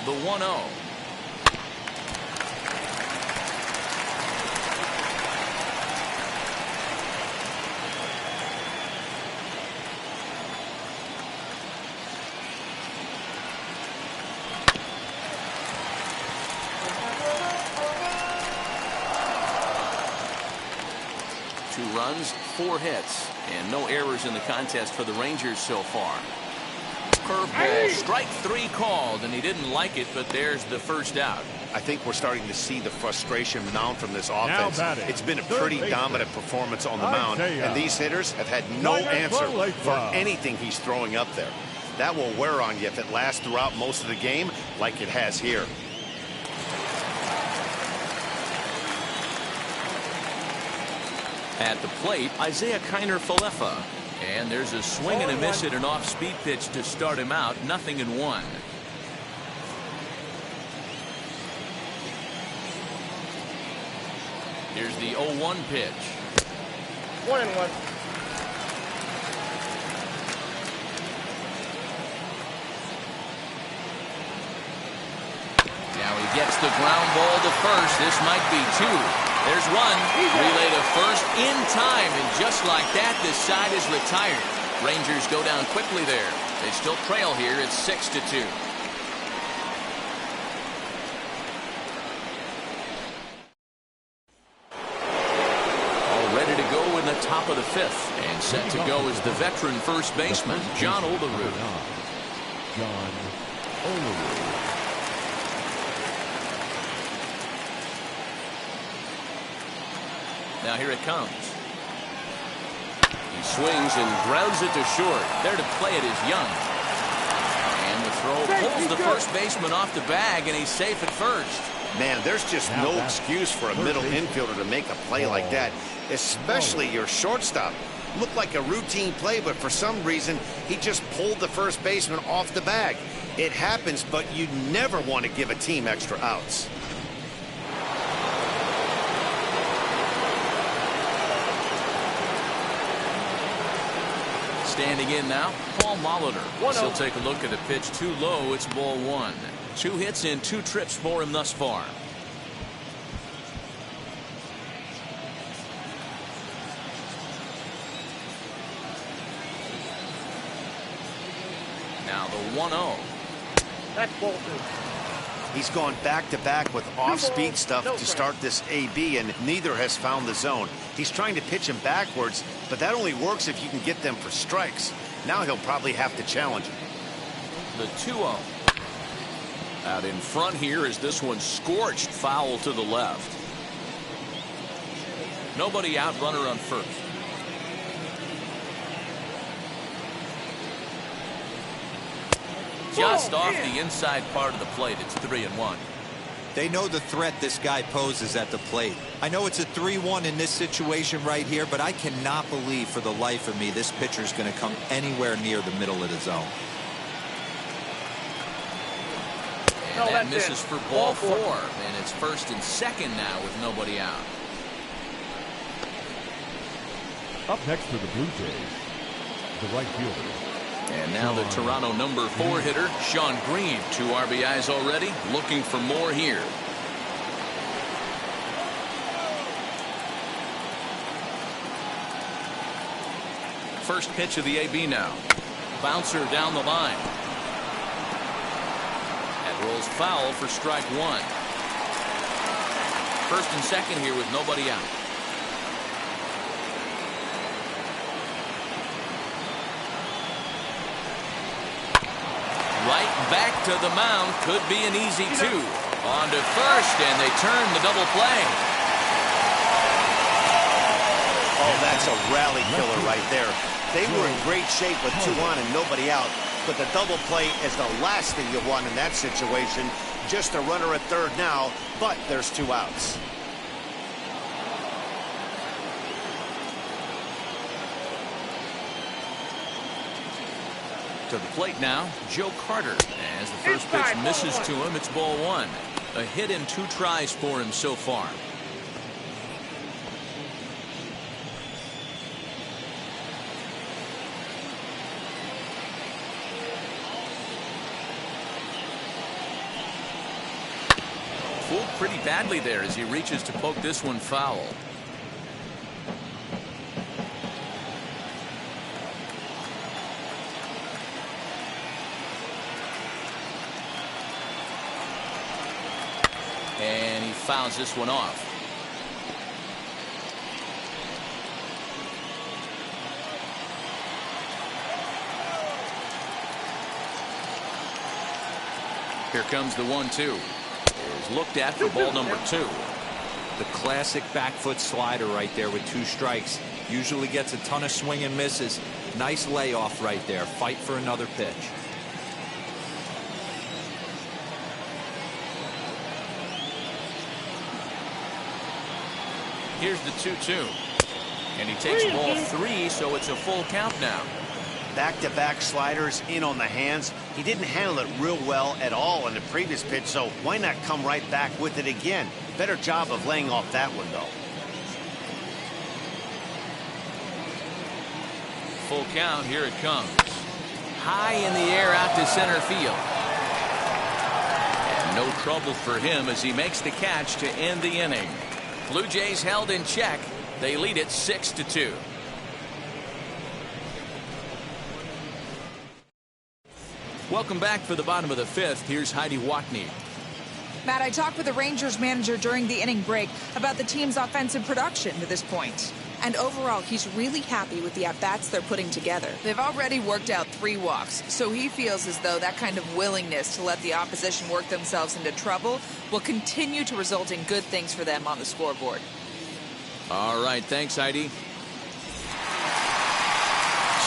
The 1-0. runs, 4 hits, and no errors in the contest for the Rangers so far. Curveball, strike 3 called, and he didn't like it, but there's the first out. I think we're starting to see the frustration mount from this offense. It's been a pretty dominant performance on the mound, and these hitters have had no answer for anything he's throwing up there. That will wear on you if it lasts throughout most of the game like it has here. At the plate, Isaiah Kiner-Falefa. And there's a swing and a miss at an off-speed pitch to start him out. 0-1. Here's the 0-1 pitch. 1-1. Now he gets the ground ball to first. This might be 2. There's 1. Relay to first in time, and just like that, this side is retired. Rangers go down quickly there. They still trail here. It's 6-2. All ready to go in the top of the 5th, and set to go is the veteran first baseman, John Olerud. John Olerud. Now here it comes. He swings and grounds it to short. There to play it is Young. And the throw pulls the first baseman off the bag, and he's safe at first. Man, there's just no excuse for a middle infielder to make a play like that, especially your shortstop. Looked like a routine play, but for some reason, he just pulled the first baseman off the bag. It happens, but you never want to give a team extra outs. Standing in now, Paul Molitor. He'll take a look at a pitch too low. It's ball 1. 2 hits and 2 trips for him thus far. Now the 1-0. That's ball 2. He's gone back-to-back with off-speed stuff to start this AB, and neither has found the zone. He's trying to pitch him backwards, but that only works if you can get them for strikes. Now he'll probably have to challenge him. The 2-0. Out in front here is this one scorched foul to the left. Nobody out, runner on first. Just off the inside part of the plate. It's 3-1. They know the threat this guy poses at the plate. I know it's a 3-1 in this situation right here, but I cannot believe for the life of me this pitcher is going to come anywhere near the middle of the zone. And that misses for ball 4. And it's 1st and 2nd now with nobody out. Up next for the Blue Jays, the right fielder. And now the Toronto number 4 hitter, Sean Green. 2 RBIs already, looking for more here. First pitch of the AB now. Bouncer down the line. That rolls foul for strike 1. 1st and 2nd here with nobody out. Right back to the mound. Could be an easy 2. On to first, and they turn the double play. Oh, that's a rally killer right there. They were in great shape with 2 on and nobody out, but the double play is the last thing you want in that situation. Just a runner at third now, but there's 2 outs. To the plate now, Joe Carter. As the first pitch misses to him, it's ball 1. A hit in 2 tries for him so far. Fooled pretty badly there as he reaches to poke this one foul. And he fouls this one off. Here comes the 1-2. Is looked at for ball number 2. The classic back foot slider right there with 2 strikes. Usually gets a ton of swing and misses. Nice layoff right there. Fight for another pitch. Here's the 2-2. And he takes ball 3, so it's a full count now. Back-to-back sliders in on the hands. He didn't handle it real well at all in the previous pitch, so why not come right back with it again? Better job of laying off that one, though. Full count. Here it comes. High in the air out to center field. And no trouble for him as he makes the catch to end the inning. Blue Jays held in check. They lead it 6-2. Welcome back for the bottom of the 5th. Here's Heidi Watney. Matt, I talked with the Rangers manager during the inning break about the team's offensive production to this point. And overall, he's really happy with the at-bats they're putting together. They've already worked out 3 walks, so he feels as though that kind of willingness to let the opposition work themselves into trouble will continue to result in good things for them on the scoreboard. All right, thanks, Heidi.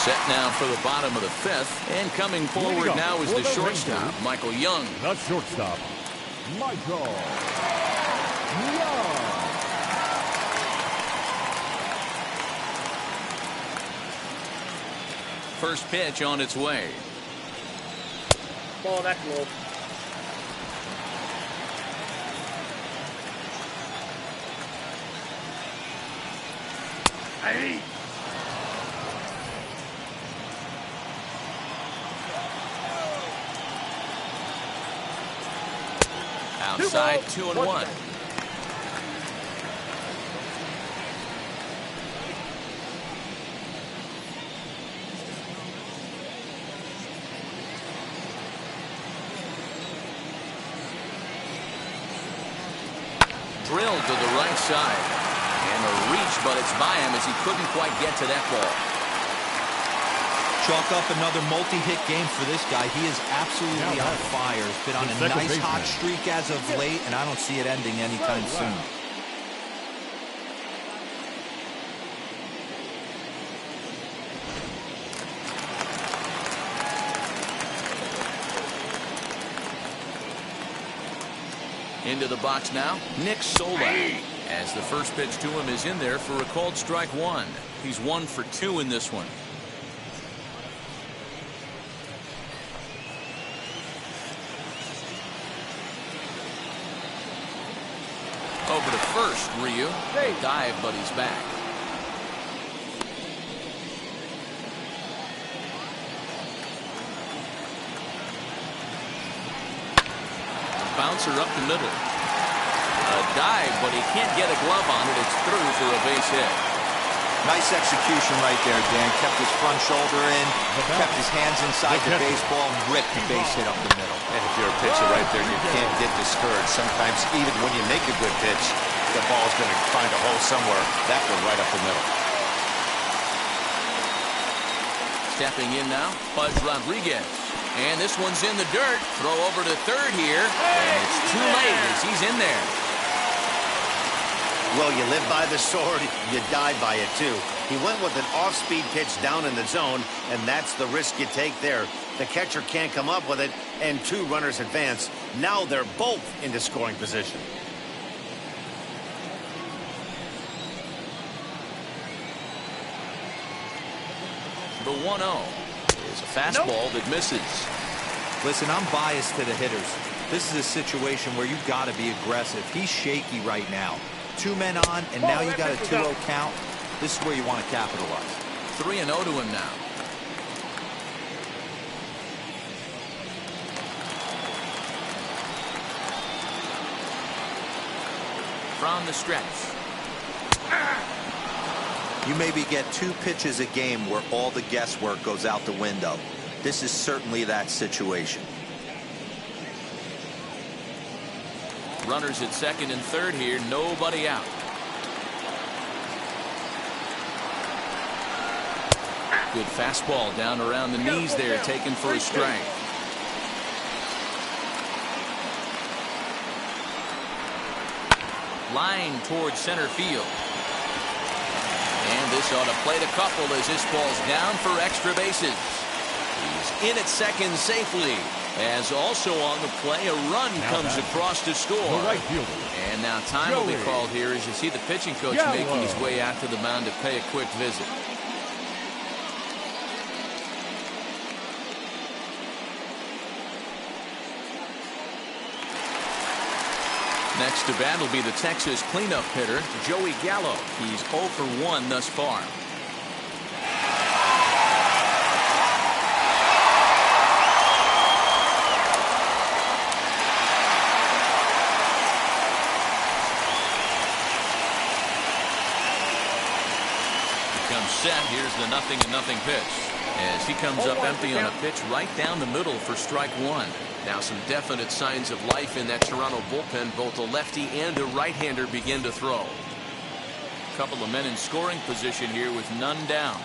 Set now for the bottom of the 5th, and coming forward now is the shortstop, Michael Young. The shortstop, Michael Young. First pitch on its way. Ball, that's low. Hey. Outside, 2-1. Drilled to the right side. And a reach, but it's by him as he couldn't quite get to that ball. Chalk up another multi-hit game for this guy. He is absolutely on fire. He's been on a nice hot streak as of late, and I don't see it ending anytime soon. Into the box now, Nick Solak. As the first pitch to him is in there for a called strike 1. He's 1 for 2 in this one. Over to first, Ryu. A dive, but he's back. Bouncer up the middle. A dive, but he can't get a glove on it. It's through for a base hit. Nice execution right there, Dan. Kept his front shoulder in, kept his hands inside the baseball, and ripped the base hit up the middle. And if you're a pitcher right there, you can't get discouraged. Sometimes even when you make a good pitch, the ball's going to find a hole somewhere. That one right up the middle. Stepping in now, Pudge Rodriguez. And this one's in the dirt. Throw over to third here. And it's too late as he's in there. Well, you live by the sword, you die by it too. He went with an off-speed pitch down in the zone, and that's the risk you take there. The catcher can't come up with it, and 2 runners advance. Now they're both into scoring position. The 1-0 is a fastball that misses. Listen, I'm biased to the hitters. This is a situation where you've got to be aggressive. He's shaky right now. 2 men on, and now you got a 2-0 count. This is where you want to capitalize. 3-0 to him now. From the stretch. You maybe get 2 pitches a game where all the guesswork goes out the window. This is certainly that situation. Runners at second and third here, nobody out. Good fastball down around the knees there, taken for a strike. Line towards center field. And this ought to plate a couple as this ball's down for extra bases. He's in at second safely. As also on the play, a run comes across to score. The right fielder. And now time will be called here as you see the pitching coach making his way out to the mound to pay a quick visit. Next to bat will be the Texas cleanup hitter, Joey Gallo. He's 0 for 1 thus far. Comes set. Here's the 0-0 pitch. As he comes up empty on a pitch right down the middle for strike one. Now some definite signs of life in that Toronto bullpen. Both a lefty and a right-hander begin to throw. A couple of men in scoring position here with none down.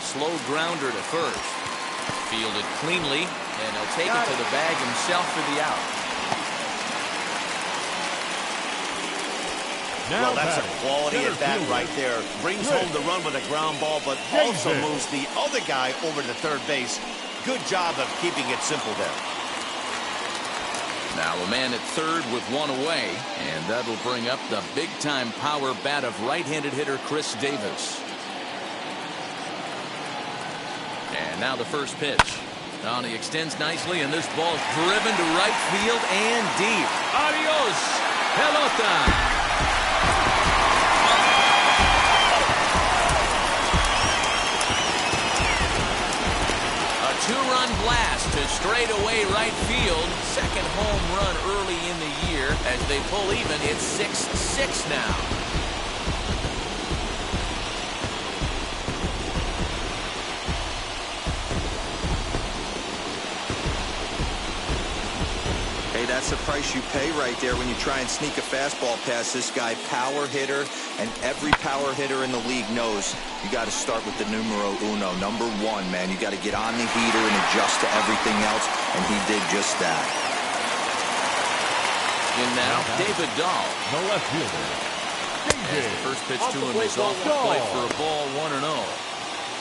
Slow grounder to first. Fielded cleanly, and he'll take it to the bag himself for the out. Well, that's a quality at bat right there. Brings home the run with a ground ball, but also moves the other guy over to third base. Good job of keeping it simple there. Now a man at third with one away, and that'll bring up the big-time power bat of right-handed hitter Chris Davis. And now the first pitch. Now he extends nicely, and this ball's driven to right field and deep. Adios, pelota. Two-run blast to straightaway right field. Second home run early in the year. As they pull even, it's 6-6 now. That's the price you pay right there when you try and sneak a fastball past this guy. Power hitter, and every power hitter in the league knows you got to start with the numero uno, number one, man. You got to get on the heater and adjust to everything else, and he did just that. In now, David Dahl. The left fielder. As the first pitch to him is off the plate for a ball, 1-0.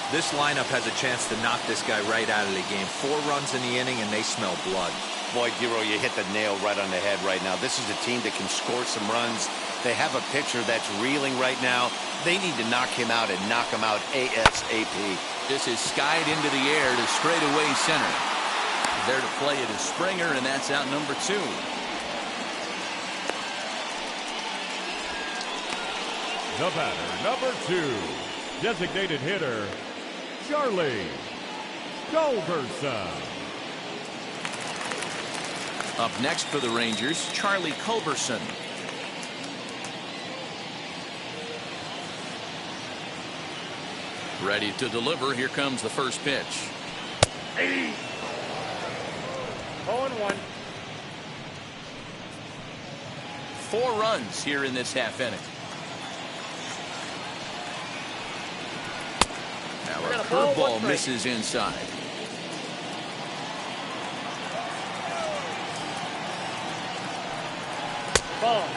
This lineup has a chance to knock this guy right out of the game. 4 runs in the inning, and they smell blood. Boy, Giro, you hit the nail right on the head right now. This is a team that can score some runs. They have a pitcher that's reeling right now. They need to knock him out and knock him out ASAP. This is skied into the air to straightaway center. There to play it is Springer, and that's out number 2. The batter, number 2, designated hitter, Charlie Culberson. Up next for the Rangers, Charlie Culberson. Ready to deliver. Here comes the first pitch. 0-1. 4 runs here in this half inning. Now a curveball misses inside.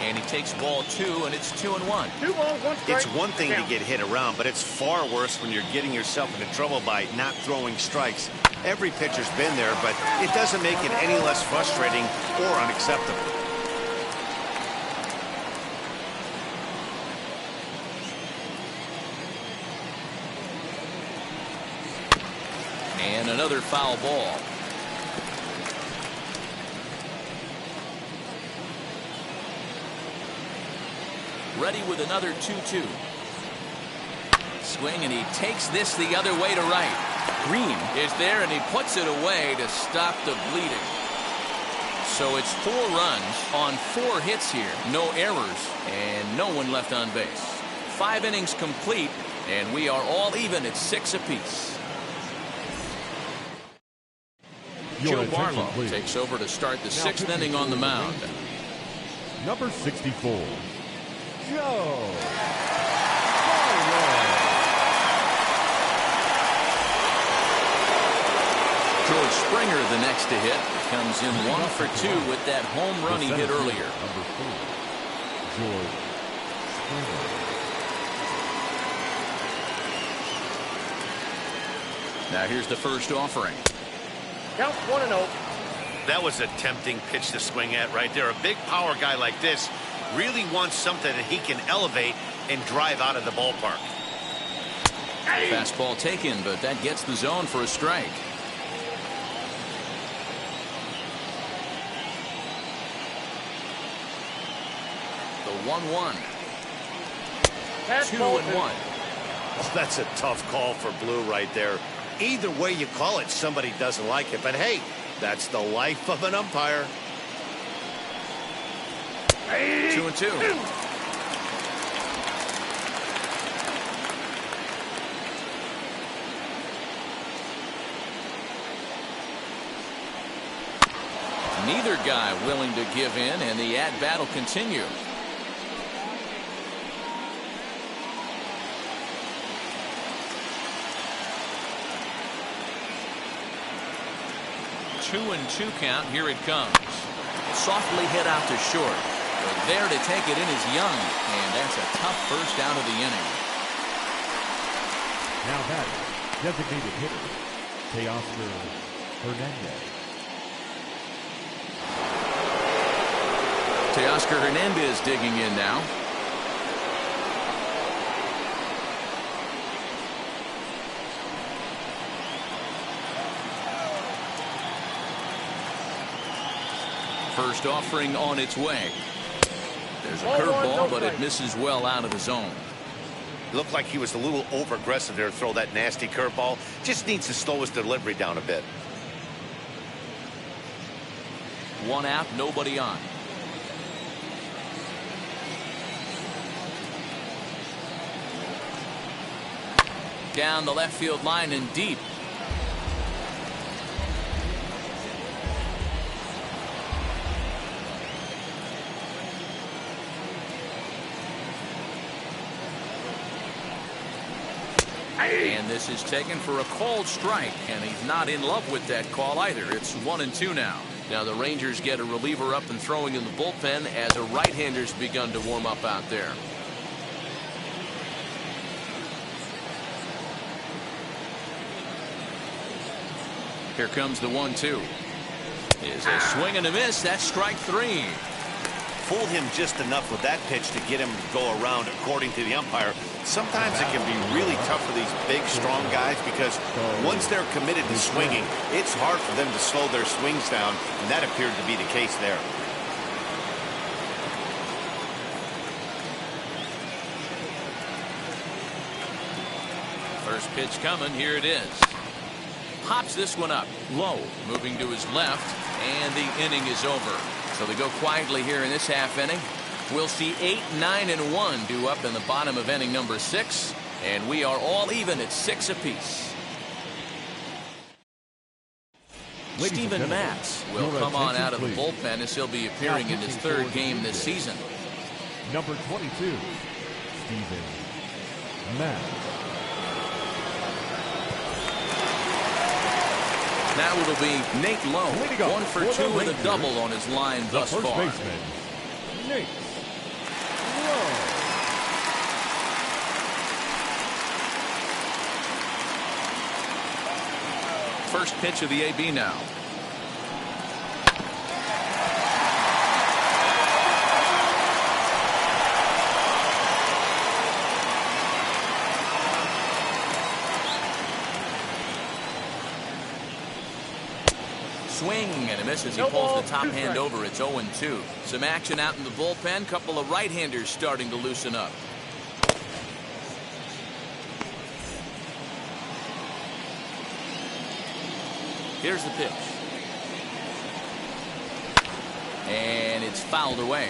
And he takes ball 2, and it's 2-1. 2 balls, 1 strike. It's one thing to get hit around, but it's far worse when you're getting yourself into trouble by not throwing strikes. Every pitcher's been there, but it doesn't make it any less frustrating or unacceptable. And another foul ball. Ready with another 2-2. Swing, and he takes this the other way to right. Green is there, and he puts it away to stop the bleeding. So it's 4 runs on 4 hits here. No errors, and no one left on base. 5 innings complete, and we are all even at 6 apiece. Joe Barlow takes over to start the 6th inning on the mound. Number 64. Joe. George Springer the next to hit. Comes in 1 for 2 with that home run he hit earlier. Number 4, George Springer. Now here's the first offering. Count 1-0. That was a tempting pitch to swing at right there. A big power guy like this really wants something that he can elevate and drive out of the ballpark. Fastball taken, but that gets the zone for a strike. The 1-1. 2-1. Oh, that's a tough call for Blue right there. Either way you call it, somebody doesn't like it. But hey, that's the life of an umpire. 2-2. Neither guy willing to give in, and the at-bat will continue. Two and 2 count. Here it comes. Softly hit out to short. But there to take it in is Young, and that's a tough first out of the inning. Now batting, designated hitter, Teoscar Hernandez. Teoscar Hernandez digging in now. First offering on its way. There's a curveball, but it misses well out of the zone. Looked like he was a little over aggressive there to throw that nasty curveball. Just needs to slow his delivery down a bit. 1 out, nobody on. Down the left field line and deep. And this is taken for a called strike, and he's not in love with that call either. It's 1-2 now. Now the Rangers get a reliever up and throwing in the bullpen as a right-hander's begun to warm up out there. Here comes the 1-2. Is a swing and a miss. That's strike 3. Fooled him just enough with that pitch to get him to go around, according to the umpire. Sometimes it can be really tough for these big, strong guys because once they're committed to swinging, it's hard for them to slow their swings down, and that appeared to be the case there. First pitch coming. Here it is. Pops this one up low, moving to his left, and the inning is over. So they go quietly here in this half inning. We'll see 8, 9, and 1 due up in the bottom of inning number 6, and we are all even at 6 apiece. Steven Matz will come on out of the bullpen as he'll be appearing in his 3rd game this season. Number 22, Steven Matz. Now it'll be Nate Lowe, 1 for 2 with a double on his line thus far. First baseman, Nate Lowe. First pitch of the AB now. Swing and a miss as he pulls the top hand over. It's 0-2. Some action out in the bullpen. Couple of right-handers starting to loosen up. Here's the pitch. And it's fouled away.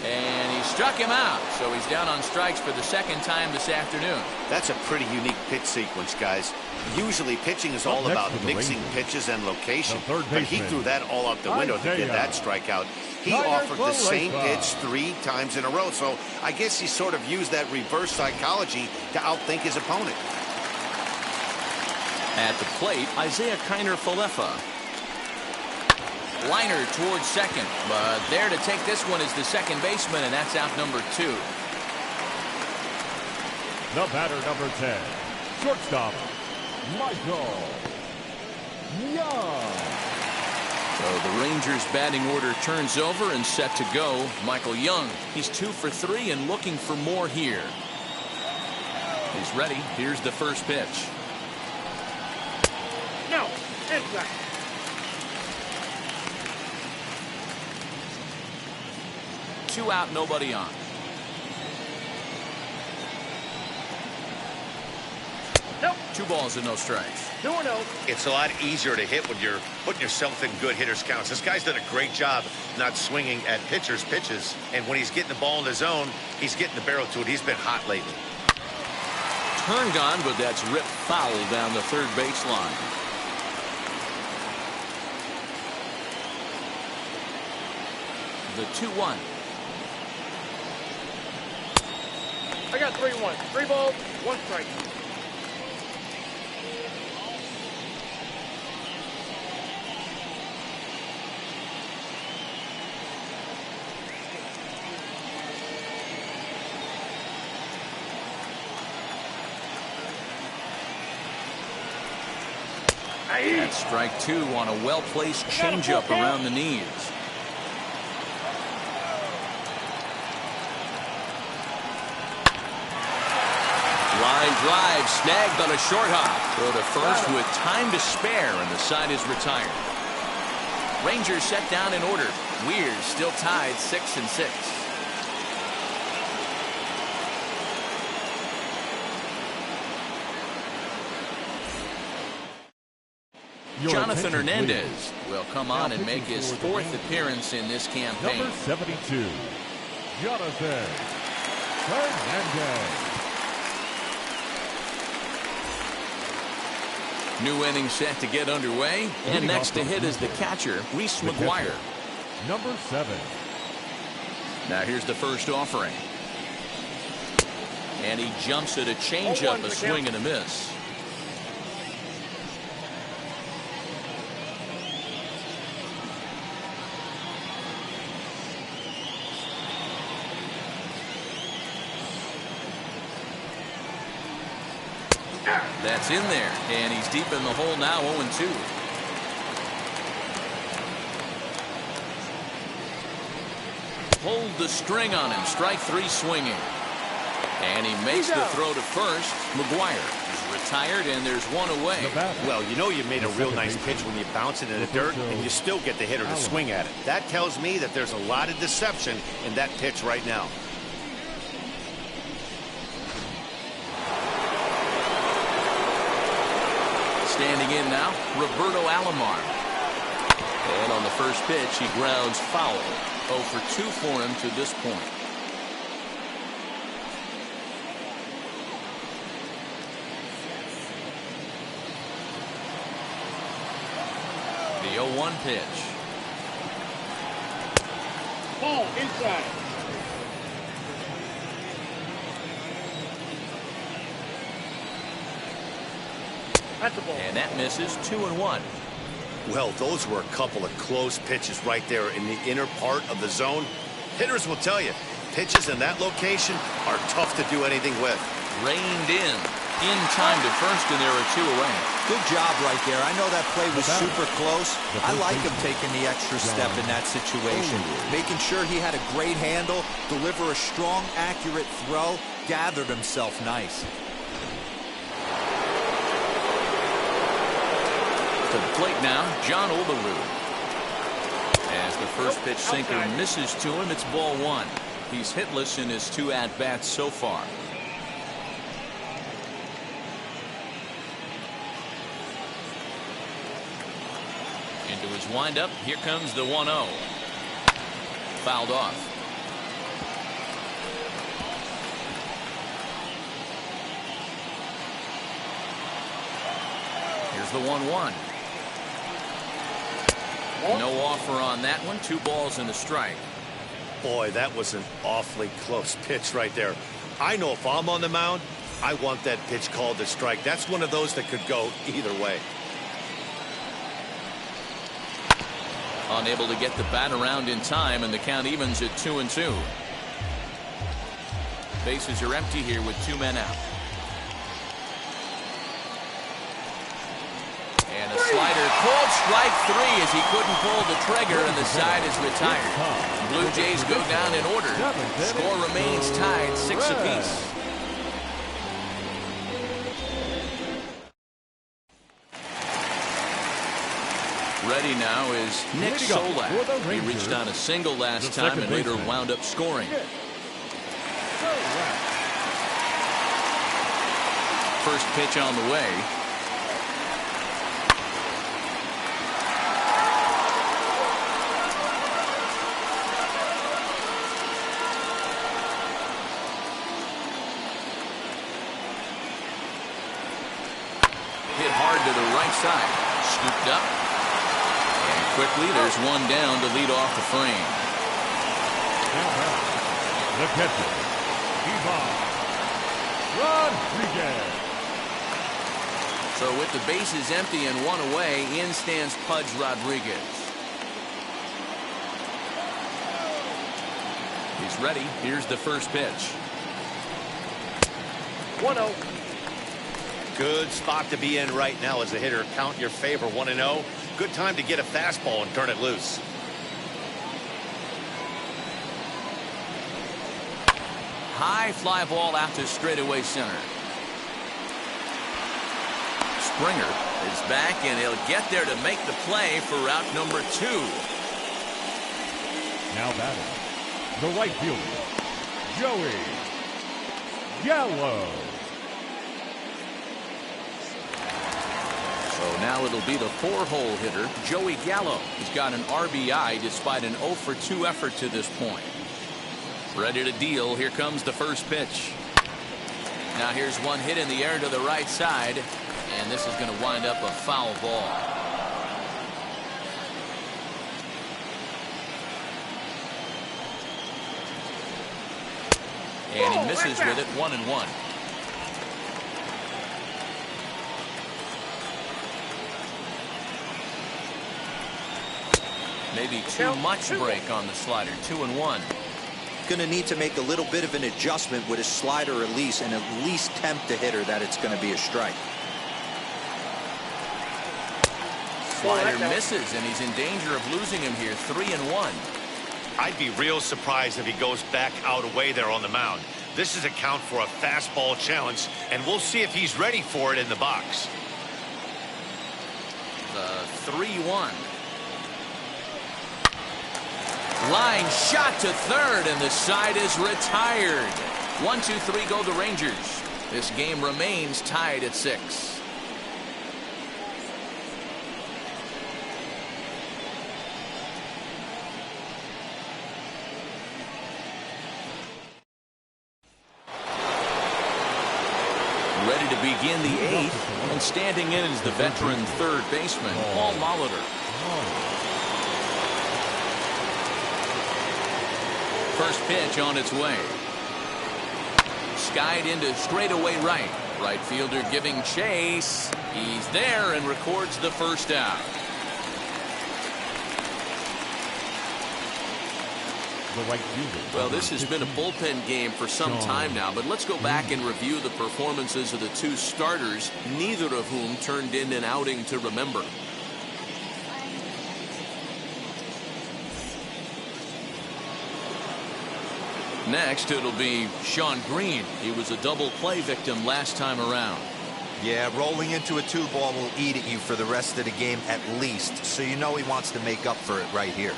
And he struck him out, so he's down on strikes for the 2nd time this afternoon. That's a pretty unique pitch sequence, guys. Usually pitching is all about mixing pitches and location, but he threw that all out the window to get that strikeout. He offered the same pitch 3 times in a row, so I guess he sort of used that reverse psychology to outthink his opponent. At the plate, Isaiah Kiner-Falefa. Liner towards second, but there to take this one is the second baseman, and that's out number 2. The batter, number 10, shortstop, Michael Young. So the Rangers batting order turns over and set to go. Michael Young, he's 2 for 3 and looking for more here. He's ready. Here's the first pitch. No, inside. Two out, nobody on. Nope. 2 balls and no strikes. 2-0. It's a lot easier to hit when you're putting yourself in good hitters' counts. This guy's done a great job not swinging at pitchers' pitches. And when he's getting the ball in the zone, he's getting the barrel to it. He's been hot lately. Turned on, but that's ripped foul down the third baseline. The 2-1. I got 3-1. 3 balls, 1 strike. That's strike 2 on a well-placed changeup around the knees. Line drive snagged on a short hop. Throw to first with time to spare, and the side is retired. Rangers set down in order. Weir still tied 6-6. Jonathan Hernandez will come on and make his 4th appearance in this campaign. Number 72, Jonathan Hernandez. New inning set to get underway, and next to hit is the catcher, Reese McGuire. Number 7. Now here's the first offering. And he jumps at a changeup, a swing and a miss. That's in there, and he's deep in the hole now, 0-2. Pulled the string on him, strike 3 swinging. And he makes the throw to first. McGuire is retired, and there's 1 away. Well, you know you made a real nice pitch when you bounce it in the dirt, and you still get the hitter to swing at it. That tells me that there's a lot of deception in that pitch right now. Standing in now, Roberto Alomar. And on the first pitch, he grounds foul. 0 for 2 for him to this point. The 0-1 pitch. Ball inside. And that misses. 2-1. Well, those were a couple of close pitches right there in the inner part of the zone. Hitters will tell you, pitches in that location are tough to do anything with. Reined in time to first, and there are 2 away. Good job right there. I know that play was super close. I like him taking the extra step in that situation, making sure he had a great handle, deliver a strong, accurate throw, gathered himself nice. To the plate now, John Oberlue. As the first pitch sinker misses to him, it's ball 1. He's hitless in his 2 at-bats so far. Into his windup, here comes the 1-0. Fouled off. Here's the 1-1. No offer on that one. 2 balls and a strike. Boy, that was an awfully close pitch right there. I know if I'm on the mound, I want that pitch called a strike. That's one of those that could go either way. Unable to get the bat around in time, and the count evens at 2-2. Bases are empty here with 2 men out. And a slider called strike 3 as he couldn't pull the trigger, and the side is retired. Blue Jays go down in order. Score remains tied 6 apiece. Ready now is Nick Solak. He reached on a single last time and later wound up scoring. First pitch on the way. Hit hard to the right side. Scooped up. And quickly there's one down to lead off the frame. The catcher, Ivan Rodriguez. So with the bases empty and 1 away, in stands Pudge Rodriguez. He's ready. Here's the first pitch. 1-0. Good spot to be in right now as a hitter. Count your favor. 1-0. Good time to get a fastball and turn it loose. High fly ball out to straightaway center. Springer is back, and he'll get there to make the play for route number 2. Now batting, the right fielder, Joey Gallo. So now it'll be the 4-hole hitter, Joey Gallo. He's got an RBI despite an 0-for-2 effort to this point. Ready to deal. Here comes the first pitch. Now here's one hit in the air to the right side, and this is going to wind up a foul ball. And he misses with it. 1-1. Maybe too much break on the slider. 2-1. Going to need to make a little bit of an adjustment with his slider release and at least tempt the hitter that it's going to be a strike. Slider misses, and he's in danger of losing him here. 3-1. I'd be real surprised if he goes back out away there on the mound. This is a count for a fastball challenge, and we'll see if he's ready for it in the box. The 3-1. Line shot to third, and the side is retired. 1-2-3 go the Rangers. This game remains tied at 6. Ready to begin the 8th, and standing in is the veteran third baseman, Paul Molitor. First pitch on its way. Skied into straightaway right. Right fielder giving chase. He's there and records the first out. Well, this has been a bullpen game for some time now, but let's go back and review the performances of the 2 starters, neither of whom turned in an outing to remember. Next, it'll be Sean Green. He was a double play victim last time around. Yeah, rolling into a 2-ball will eat at you for the rest of the game at least, so you know he wants to make up for it right here.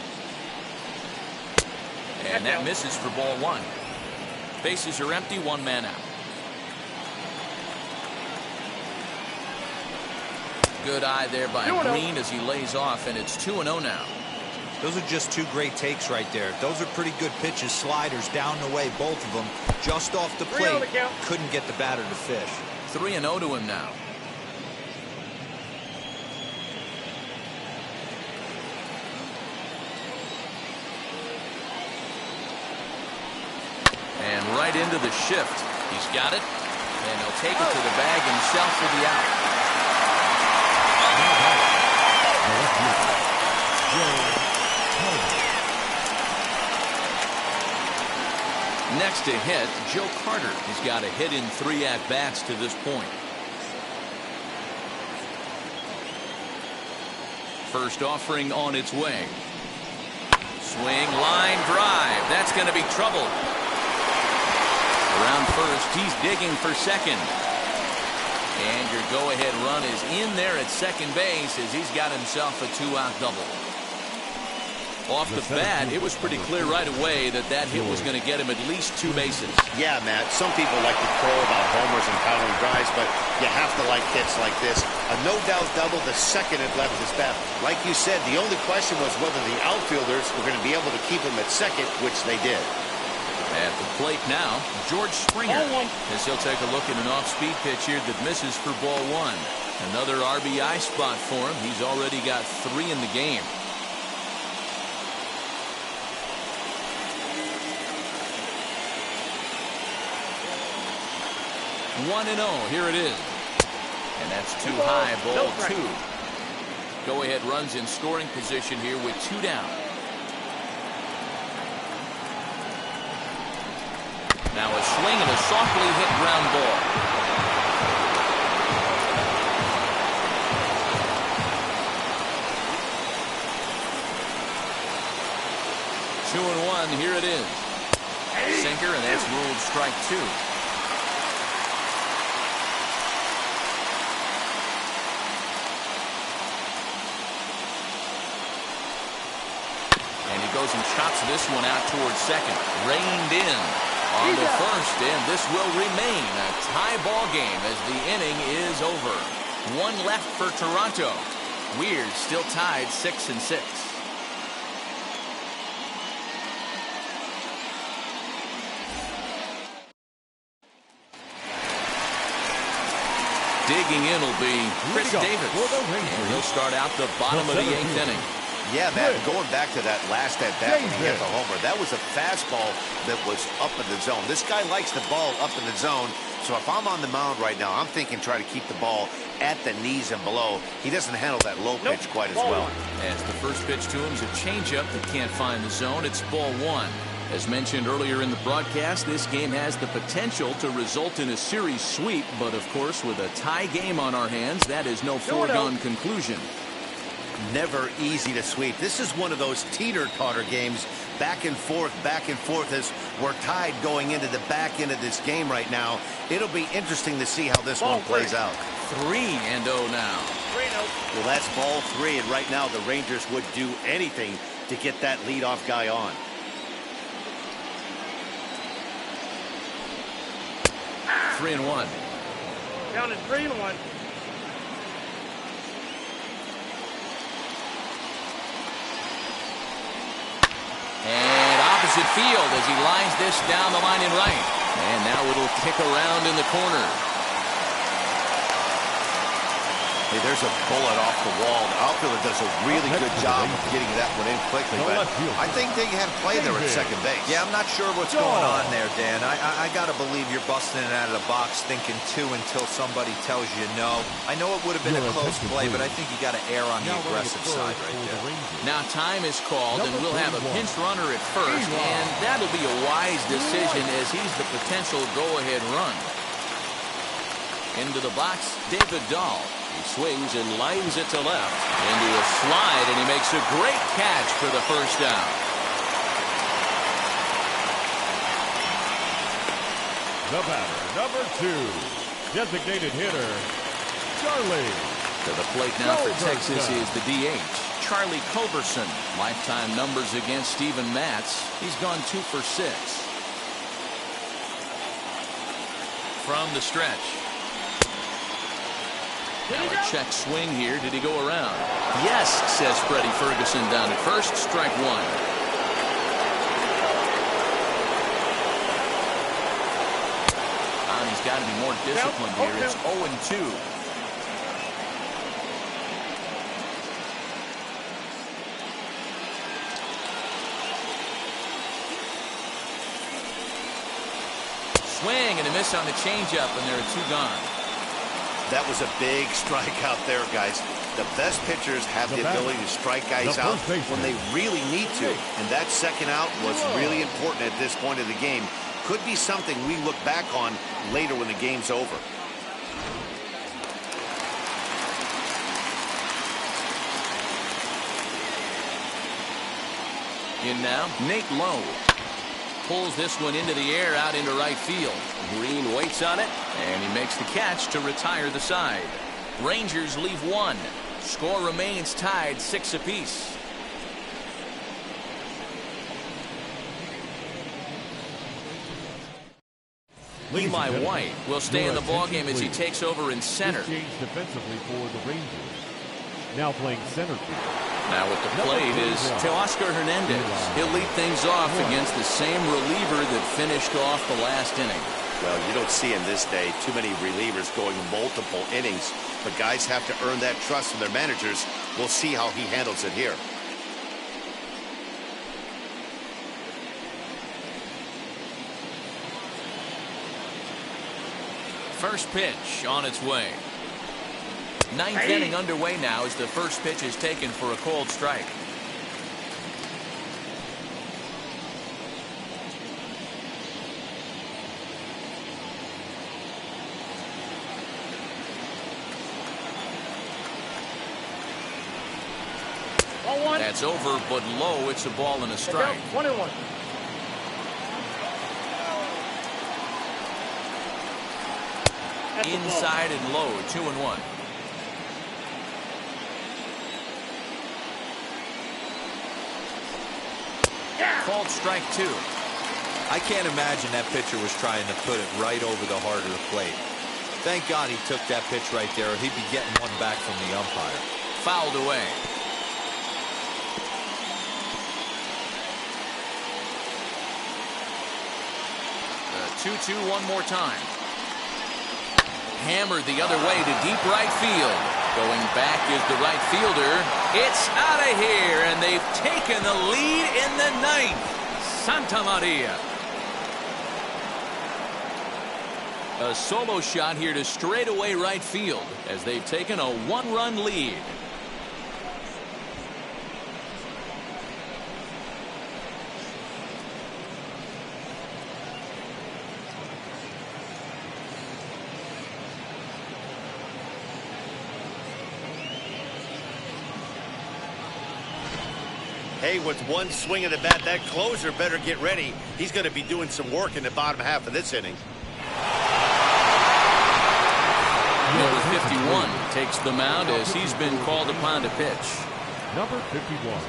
And that misses for ball 1. Bases are empty, 1 man out. Good eye there by Green as he lays off, and it's 2-0 now. Those are just 2 great takes right there. Those are pretty good pitches. Sliders down the way, both of them. Just off the plate. Couldn't get the batter to fish. 3-0 to him now. And right into the shift. He's got it. And he'll take it to the bag himself for the out. Next to hit, Joe Carter. He's got a hit in 3 at-bats to this point. First offering on its way. Swing, line drive. That's going to be trouble. Around first, he's digging for second. And your go-ahead run is in there at second base as he's got himself a 2-out double. Off the bat, it was pretty clear right away that hit was going to get him at least 2 bases. Yeah, Matt, some people like to crow about homers and powering drives, but you have to like hits like this. A no-doubt double the second it left his bat. Like you said, the only question was whether the outfielders were going to be able to keep him at second, which they did. At the plate now, George Springer, as he'll take a look at an off-speed pitch here that misses for ball 1. Another RBI spot for him. He's already got 3 in the game. 1-0. Here it is. And that's too high, ball 2. Go-ahead runs in scoring position here with 2 down. Now a swing and a softly hit ground ball. Two and 1. Here it is. Sinker, and that's ruled strike 2. Goes and chops this one out towards second. Reined in on the first, and this will remain a tie ball game as the inning is over. 1 left for Toronto. Weird still tied 6-6. Digging in will be Chris Davis, and he'll start out the bottom of the 8th inning. Yeah, Matt, going back to that last at-bat when he hit the homer, that was a fastball that was up in the zone. This guy likes the ball up in the zone, so if I'm on the mound right now, I'm thinking try to keep the ball at the knees and below. He doesn't handle that low pitch quite as well. As the first pitch to him is a changeup that can't find the zone. It's ball 1. As mentioned earlier in the broadcast, this game has the potential to result in a series sweep, but of course, with a tie game on our hands, that is no foregone conclusion. Never easy to sweep. This is one of those teeter-totter games, back and forth as we're tied going into the back end of this game right now. It'll be interesting to see how this one plays out. 3-0 now. 3-0. Well, that's ball 3, and right now the Rangers would do anything to get that leadoff guy on. Three and 1. Down at 3-1. And opposite field as he lines this down the line in right. And now it'll kick around in the corner. Hey, there's a bullet off the wall. The outfielder does a really good job of getting that one in quickly, but I think they had play there at second base. Yeah, I'm not sure what's going on there, Dan. I got to believe you're busting it out of the box thinking 2 until somebody tells you no. I know it would have been a close play, but I think you got to err on the aggressive side right there. Now time is called, and we'll have a pinch runner at first, and that'll be a wise decision as he's the potential go-ahead run. Into the box, David Dahl. He swings and lines it to left. Into a slide, and he makes a great catch for the first down. The batter, number 2, designated hitter, Charlie. To the plate now for Texas is the DH, Charlie Culberson. Lifetime numbers against Steven Matz. He's gone 2 for 6. From the stretch. Now a check swing here. Did he go around? Yes, says Freddie Ferguson down at first. Strike 1. And he's got to be more disciplined here. It's 0-2. Swing and a miss on the changeup, and there are 2 gone. That was a big strikeout there, guys. The best pitchers have the ability to strike guys out when they really need to. And that second out was really important at this point of the game. Could be something we look back on later when the game's over. In now, Nate Lowe. Pulls this one into the air out into right field. Green waits on it, and he makes the catch to retire the side. Rangers leave 1. Score remains tied 6 apiece. Eli White will stay in the ballgame as he takes over in center. Change defensively for the Rangers. Now playing center field. Now at the plate is Teoscar Hernandez. He'll lead things off against the same reliever that finished off the last inning. Well, you don't see in this day too many relievers going multiple innings, but guys have to earn that trust from their managers. We'll see how he handles it here. First pitch on its way. 9th inning underway now as the first pitch is taken for a called strike. That's over, but low. It's a ball and a strike. 1-1. Inside and low, 2-1. Called strike 2. I can't imagine that pitcher was trying to put it right over the heart of the plate. Thank God he took that pitch right there, or he'd be getting one back from the umpire. Fouled away. The 2-2 one more time. Hammered the other way to deep right field. Going back is the right fielder. It's out of here, and they've taken the lead in the 9th. Santa Maria. A solo shot here to straightaway right field as they've taken a 1-run lead. Hey, with one swing of the bat, that closer better get ready. He's going to be doing some work in the bottom half of this inning. Number 51 takes the mound as he's been called upon to pitch. Number 51.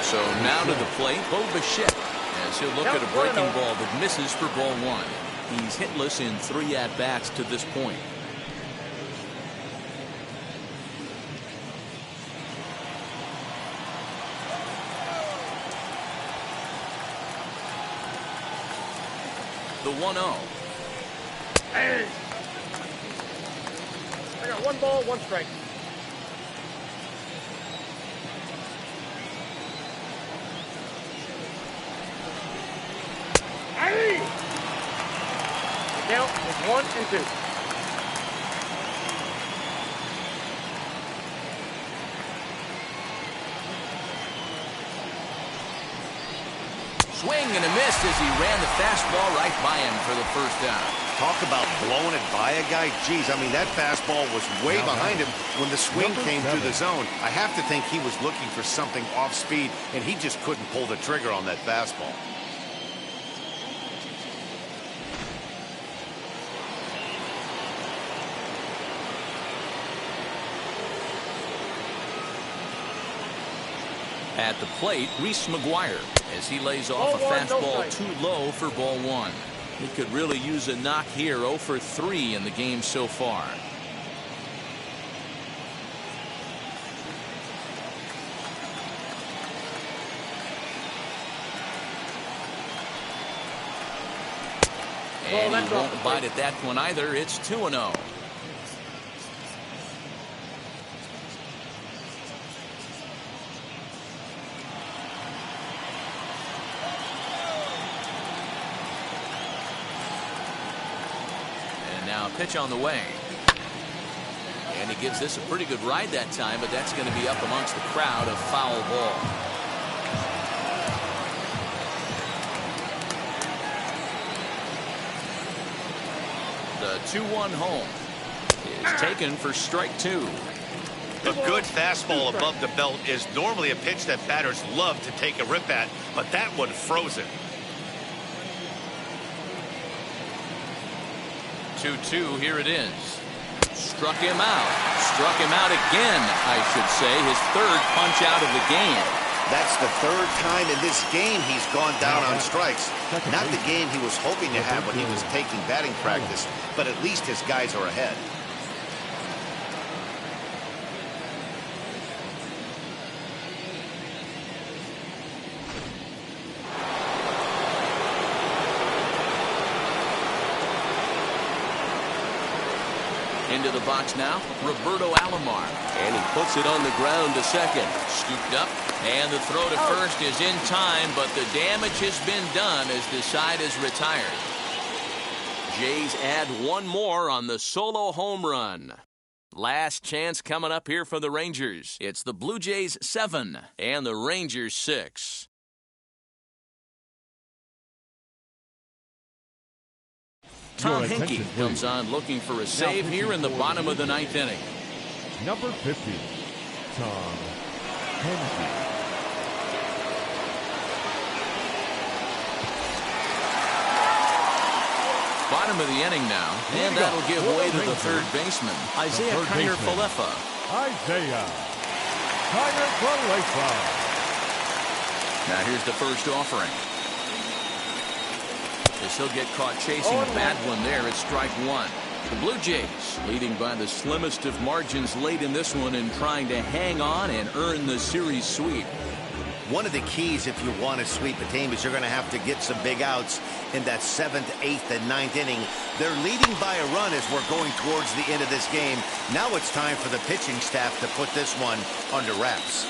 So now to the plate, Bo Bichette, as he'll look at a breaking ball that misses for ball 1. He's hitless in 3 at-bats to this point. The 1-0. Hey. I got 1 ball, 1 strike. Hey. The count is 1-2. Swing and a miss as he ran the fastball right by him for the first down. Talk about blowing it by a guy. Geez, I mean, that fastball was way behind him when the swing came through the zone. I have to think he was looking for something off speed, and he just couldn't pull the trigger on that fastball. At the plate, Reese McGuire, as he lays off a fastball too low for ball 1. He could really use a knock here. 0 for 3 in the game so far. And he won't bite at that one either. It's 2-0. And now pitch on the way. And he gives this a pretty good ride that time, but that's going to be up amongst the crowd. A foul ball. The 2-1 home is taken for strike 2. A good fastball above the belt is normally a pitch that batters love to take a rip at, but that one froze it. 2-2, here it is. Struck him out. Struck him out again, I should say. His third punch out of the game. That's the third time in this game he's gone down on strikes. Not the game he was hoping to have when he was taking batting practice, but at least his guys are ahead. Into the box now, Roberto Alomar. And he puts it on the ground to second. Scooped up, and the throw to first is in time, but the damage has been done as the side is retired. Jays add one more on the solo home run. Last chance coming up here for the Rangers. It's the Blue Jays 7 and the Rangers 6. Tom Henke comes on looking for a save here in the bottom of the 9th inning. Number 50, Tom Henke. Bottom of the inning now, and that'll give way to the third baseman, Isaiah Kiner-Falefa. Isaiah Kiner-Falefa. Now here's the first offering. As he'll get caught chasing a bad one there at strike 1. The Blue Jays leading by the slimmest of margins late in this one and trying to hang on and earn the series sweep. One of the keys if you want to sweep a team is you're going to have to get some big outs in that 7th, 8th, and 9th inning. They're leading by a run as we're going towards the end of this game. Now it's time for the pitching staff to put this one under wraps.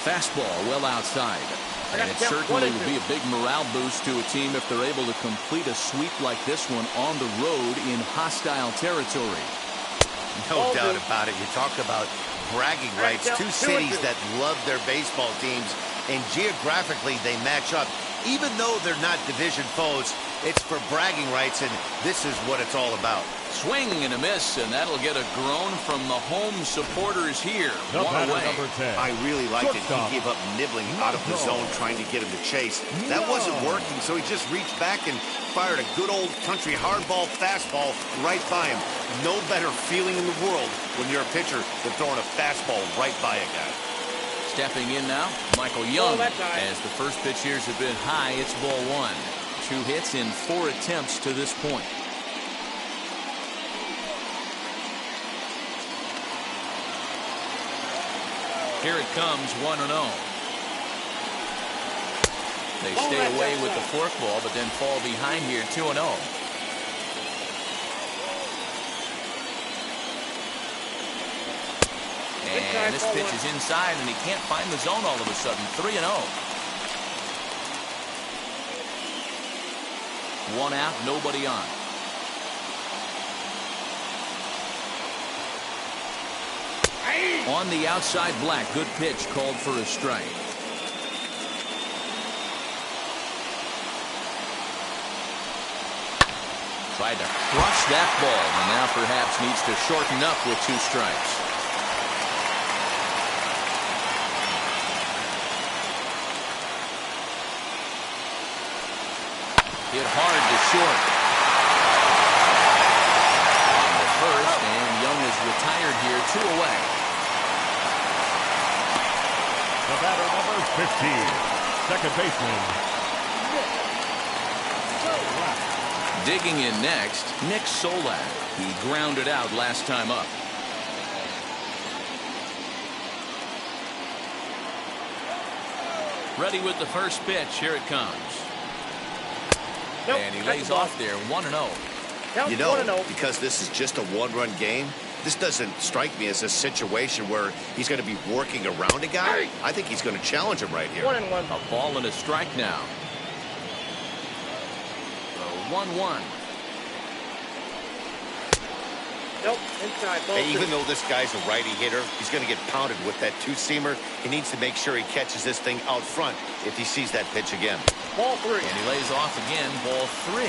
Fastball well outside. And it certainly will be a big morale boost to a team if they're able to complete a sweep like this one on the road in hostile territory. No doubt about it. You talk about bragging rights. Two cities that love their baseball teams, and geographically they match up. Even though they're not division foes, it's for bragging rights, and this is what it's all about. Swing and a miss, and that'll get a groan from the home supporters here. One away. I really liked it. He gave up nibbling out of the zone trying to get him to chase. That wasn't working, so he just reached back and fired a good old country hardball fastball right by him. No better feeling in the world when you're a pitcher than throwing a fastball right by a guy. Stepping in now, Michael Young. As the first pitch here has been high, it's ball 1. 2 hits in 4 attempts to this point. Here it comes, 1-0. They stay away with the forkball, but then fall behind here, 2-0. And this pitch is inside, and he can't find the zone all of a sudden. 3-0. 1 out, nobody on. On the outside, Black. Good pitch, called for a strike. Tried to crush that ball, and now perhaps needs to shorten up with 2 strikes. Hit hard to short. On the first, and Young is retired here, 2 away. The batter, number 15, second baseman. Digging in next, Nick Solak. He grounded out last time up. Ready with the first pitch. Here it comes. Nope, and he that's lays the ball. off there 1-0. Count You know, 1-0. because this is just a one-run game, this doesn't strike me as a situation where he's going to be working around a guy. I think he's going to challenge him right here. 1-1. A ball and a strike now. So 1-1. Nope, inside. Ball Hey, two. even though this guy's a righty hitter, he's going to get pounded with that two-seamer. He needs to make sure he catches this thing out front if he sees that pitch again. Ball 3. And he lays off again. Ball 3.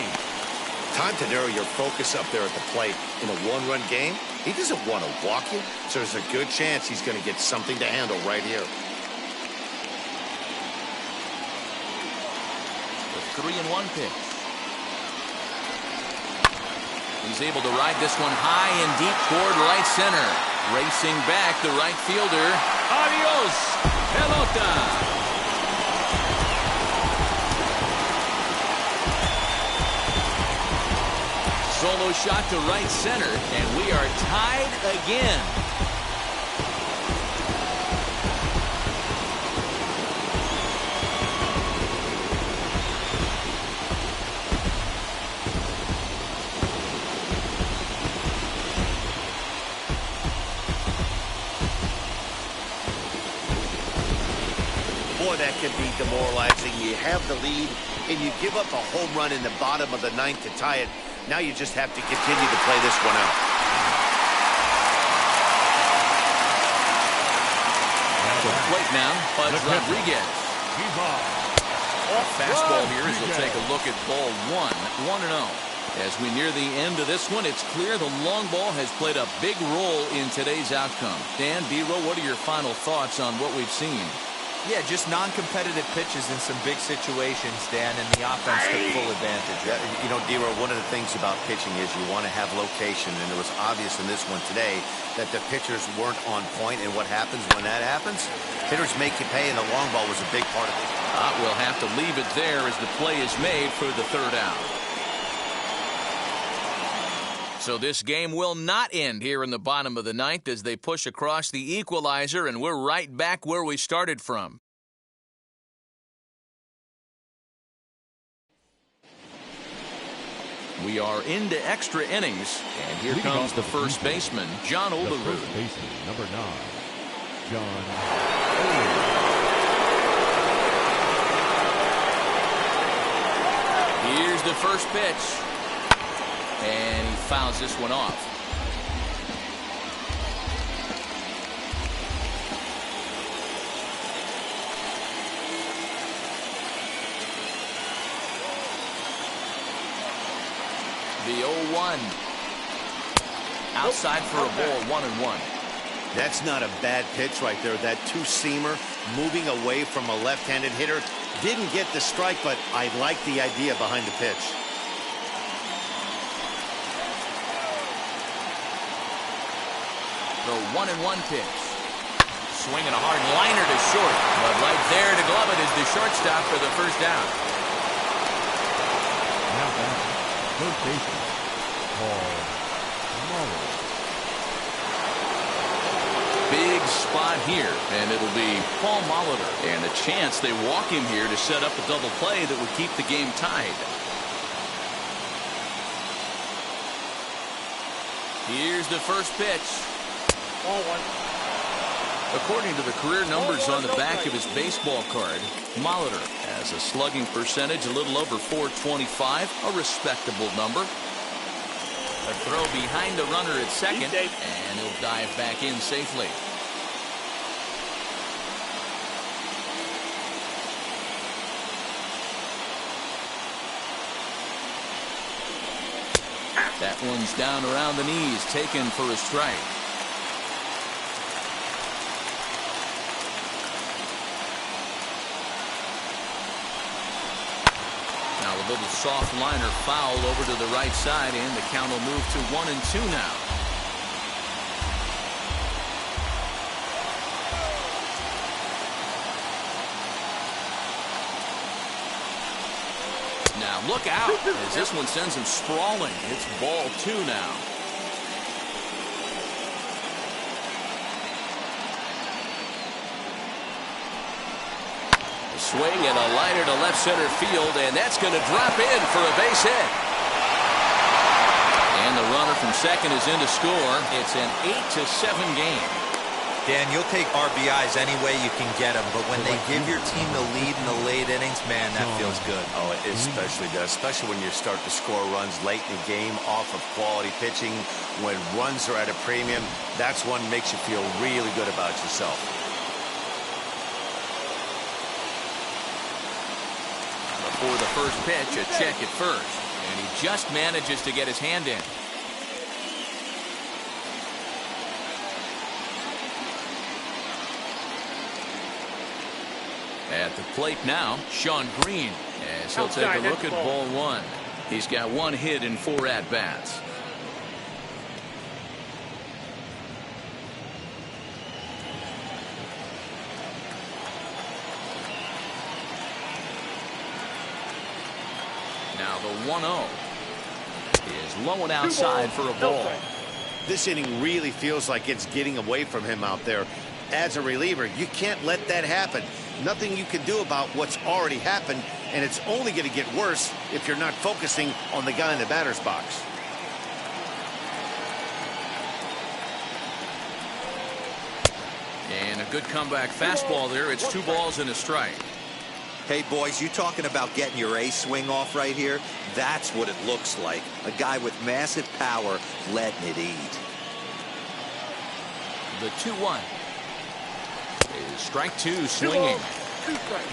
Time to narrow your focus up there at the plate. In a one-run game, he doesn't want to walk you, so there's a good chance he's going to get something to handle right here. The 3-1 pitch. He's able to ride this one high and deep toward right center. Racing back, the right fielder. Adios, pelota. Solo shot to right center, and we are tied again. Boy, that can be demoralizing. You have the lead, and you give up a home run in the bottom of the ninth to tie it. Now you just have to continue to play this one out. To the plate now, Buzz Rodriguez. Fastball here as we'll take a look at ball 1-0. As we near the end of this one, it's clear the long ball has played a big role in today's outcome. Dan, D-Roll, what are your final thoughts on what we've seen? Yeah, just non-competitive pitches in some big situations, Dan, and the offense took full advantage. Yeah, you know, D-Roll, one of the things about pitching is you want to have location, and it was obvious in this one today that the pitchers weren't on point, and what happens when that happens? Hitters make you pay, and the long ball was a big part of it. We'll have to leave it there as the play is made for the third out. So this game will not end here in the bottom of the ninth as they push across the equalizer, and we're right back where we started from. We are into extra innings, and here comes the first baseman, John Olerud. The first baseman, number 9, John. Here's the first pitch. And he fouls this one off. The 0-1. Outside for a ball, 1-1. That's not a bad pitch right there. That two-seamer moving away from a left-handed hitter. Didn't get the strike, but I like the idea behind the pitch. The 1-1 pitch. Swinging a hard liner to short. But right there to glove it is the shortstop for the first down. Now back, third baseman, Paul Muller. Big spot here, and it'll be Paul Molitor. And a chance they walk him here to set up a double play that would keep the game tied. Here's the first pitch. Ball 1. According to the career numbers on the back of his baseball card, Molitor has a slugging percentage a little over .425, a respectable number. A throw behind the runner at second, and he'll dive back in safely. That one's down around the knees, taken for a strike. Now a little soft liner foul over to the right side, and the count will move to 1-2 now. Now look out as this one sends him sprawling. It's ball 2 now. Swing and a liner to left center field, and that's going to drop in for a base hit. And the runner from second is in to score. It's an 8-7 game. Dan, you'll take RBIs any way you can get them, but when they give your team the lead in the late innings, man, that feels good. Oh, it especially does, especially when you start to score runs late in the game off of quality pitching. When runs are at a premium, that's one that makes you feel really good about yourself. Before the first pitch, a check at first, and he just manages to get his hand in. At the plate now, Sean Green, as he'll take a look at ball one. He's got 1 hit in 4 at-bats. Now the 1-0 is low and outside for a ball. This inning really feels like it's getting away from him out there. As a reliever, you can't let that happen. Nothing you can do about what's already happened, and it's only going to get worse if you're not focusing on the guy in the batter's box. And a good comeback fastball there. It's 2 balls and a strike. Hey, boys, you talking about getting your ace swing off right here? That's what it looks like. A guy with massive power letting it eat. The 2-1 is strike 2 swinging.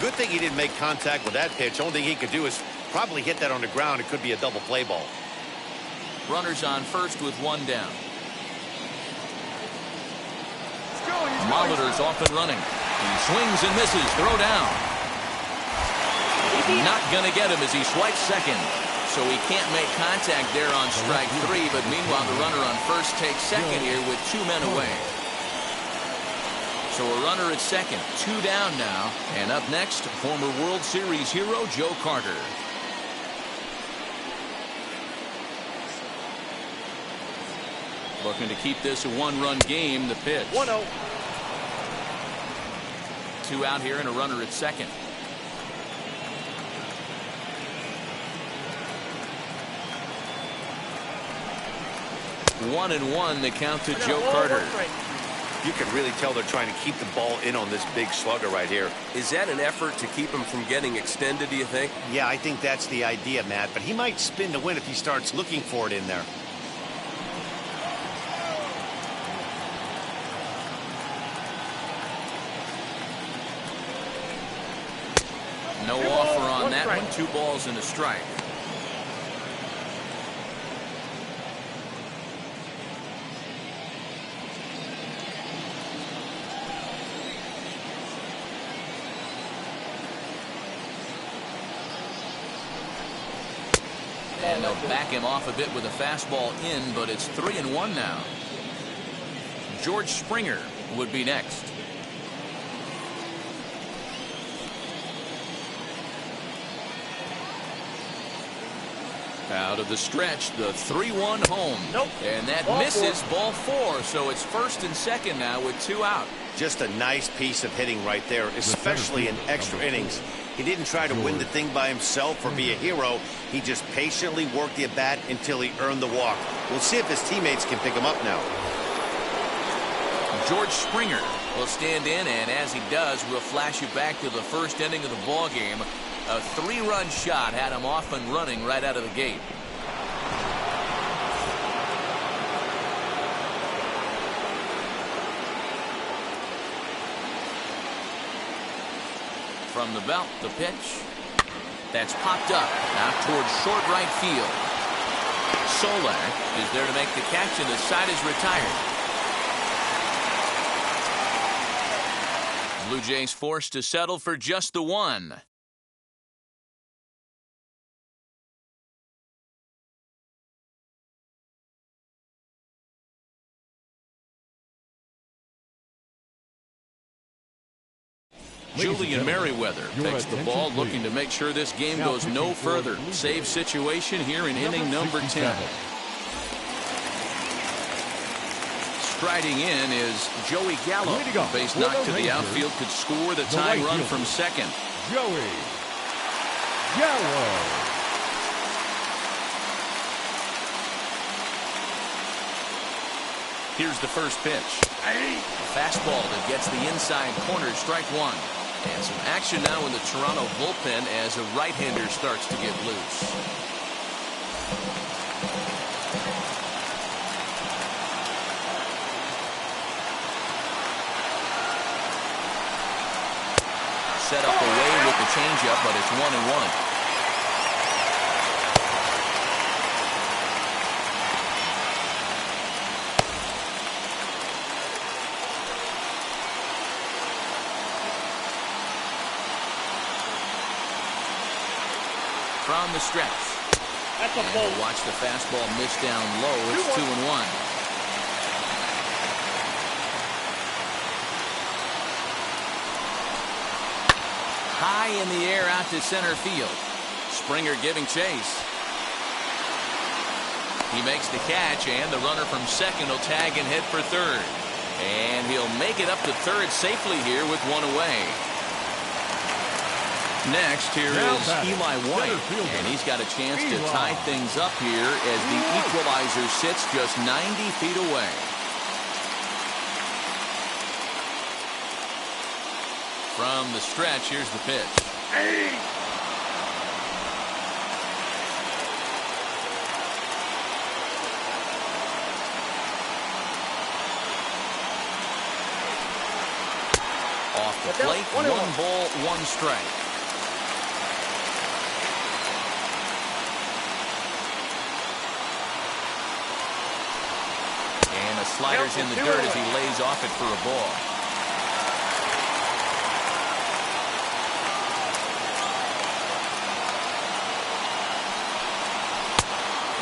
Good thing he didn't make contact with that pitch. Only thing he could do is probably hit that on the ground. It could be a double play ball. Runners on first with 1 down. Molitor's off and running. He swings and misses. Throw down. Not going to get him as he swipes second. So he can't make contact there on strike 3. But meanwhile, the runner on first takes second here with 2 men away. So a runner at second, 2 down now. And up next, former World Series hero Joe Carter. Looking to keep this a 1-run game. The pitch. 1-0. 2 out here and a runner at second. 1-1 the count to Joe Carter. You can really tell they're trying to keep the ball in on this big slugger right here. Is that an effort to keep him from getting extended, do you think? Yeah, I think that's the idea, Matt. But he might spin to win if he starts looking for it in there. No offer on that one. 2 balls and a strike. And they'll back him off a bit with a fastball in, but it's 3-1 now. George Springer would be next. Out of the stretch, the 3-1 home. Nope. And that misses ball 4, so it's first and second now with 2 out. Just a nice piece of hitting right there, especially in extra innings. He didn't try to win the thing by himself or be a hero. He just patiently worked the at-bat until he earned the walk. We'll see if his teammates can pick him up now. George Springer will stand in, and as he does, we'll flash you back to the first inning of the ball game. A 3-run shot had him off and running right out of the gate. From the belt, the pitch. That's popped up out towards short right field. Solak is there to make the catch, and the side is retired. Blue Jays forced to settle for just the 1. Julian Merriweather takes the ball, looking to make sure this game goes no further. Save situation here in inning number 10. Striding in is Joey Gallo. Base knock to the outfield could score the tying run from second. Joey Gallo. Here's the first pitch. A fastball that gets the inside corner, strike one. And some action now in the Toronto bullpen as a right-hander starts to get loose. Set up away with the changeup, but it's 1-1. From the stretch. That's a ball. Watch the fastball miss down low. It's 2-1. High in the air out to center field. Springer giving chase. He makes the catch, and the runner from second will tag and head for third. And he'll make it up to third safely here with one away. Next, here is Eli White, and he's got a chance to tie things up here as the equalizer sits just 90 feet away. From the stretch, here's the pitch. Off the plate, 1 ball, 1 strike. Sliders in the dirt as he lays off it for a ball.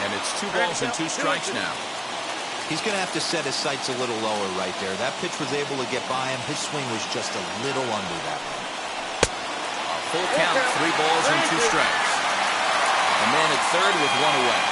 And it's 2 balls and 2 strikes now. He's going to have to set his sights a little lower right there. That pitch was able to get by him. His swing was just a little under that one. A full count, 3 balls and 2 strikes. A man at third with 1 away.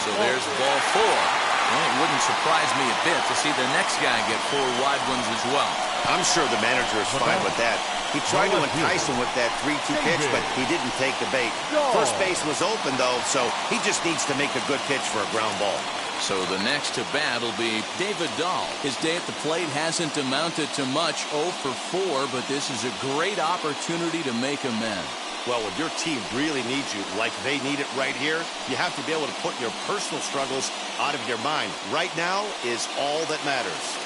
So there's ball 4. Well, it wouldn't surprise me a bit to see the next guy get 4 wide ones as well. I'm sure the manager is fine with that. He tried to entice him with that 3-2 pitch, but he didn't take the bait. First base was open, though, so he just needs to make a good pitch for a ground ball. So the next to bat will be David Dahl. His day at the plate hasn't amounted to much, 0 for 4, but this is a great opportunity to make amends. Well, when your team really needs you, like they need it right here, you have to be able to put your personal struggles out of your mind. Right now is all that matters.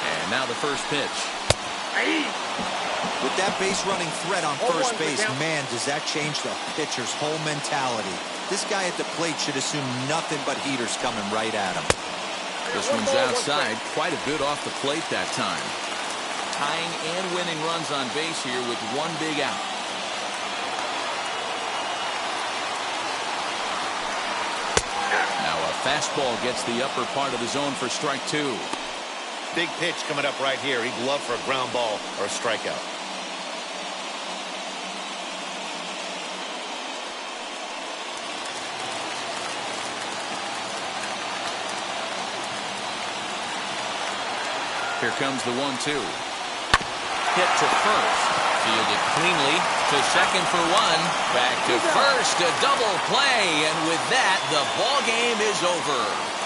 And now the first pitch. With that base running threat on first base, man, does that change the pitcher's whole mentality. This guy at the plate should assume nothing but heaters coming right at him. This one's outside, quite a bit off the plate that time. Tying and winning runs on base here with 1 big out. Now a fastball gets the upper part of the zone for strike 2. Big pitch coming up right here. He'd love for a ground ball or a strikeout. Here comes the 1-2. Hit to first. Fielded cleanly to second for 1. Back to first. A double play. And with that, the ball game is over.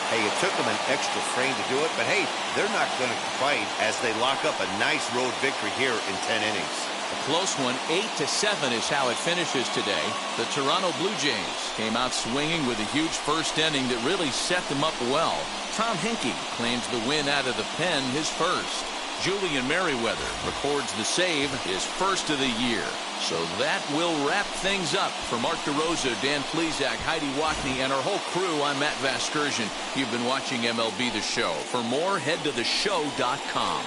Hey, it took them an extra frame to do it, but hey, they're not going to fight as they lock up a nice road victory here in 10 innings. A close one, 8-7 is how it finishes today. The Toronto Blue Jays came out swinging with a huge first inning that really set them up well. Tom Hinkie claims the win out of the pen, his first. Julian Merriweather records the save, his first of the year. So that will wrap things up. For Mark DeRosa, Dan Plesac, Heidi Wackney, and our whole crew, I'm Matt Vasgersian. You've been watching MLB The Show. For more, head to theshow.com.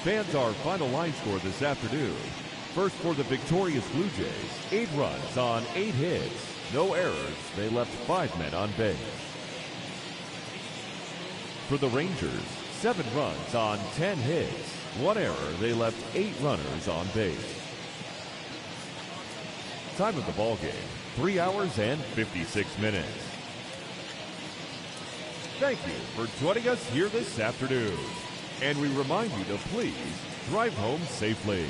Fans, our final line score this afternoon. First for the victorious Blue Jays, 8 runs on 8 hits. No errors. They left 5 men on base. For the Rangers, 7 runs on 10 hits. 1 error. They left 8 runners on base. Time of the ball game, 3 hours and 56 minutes. Thank you for joining us here this afternoon. And we remind you to please drive home safely.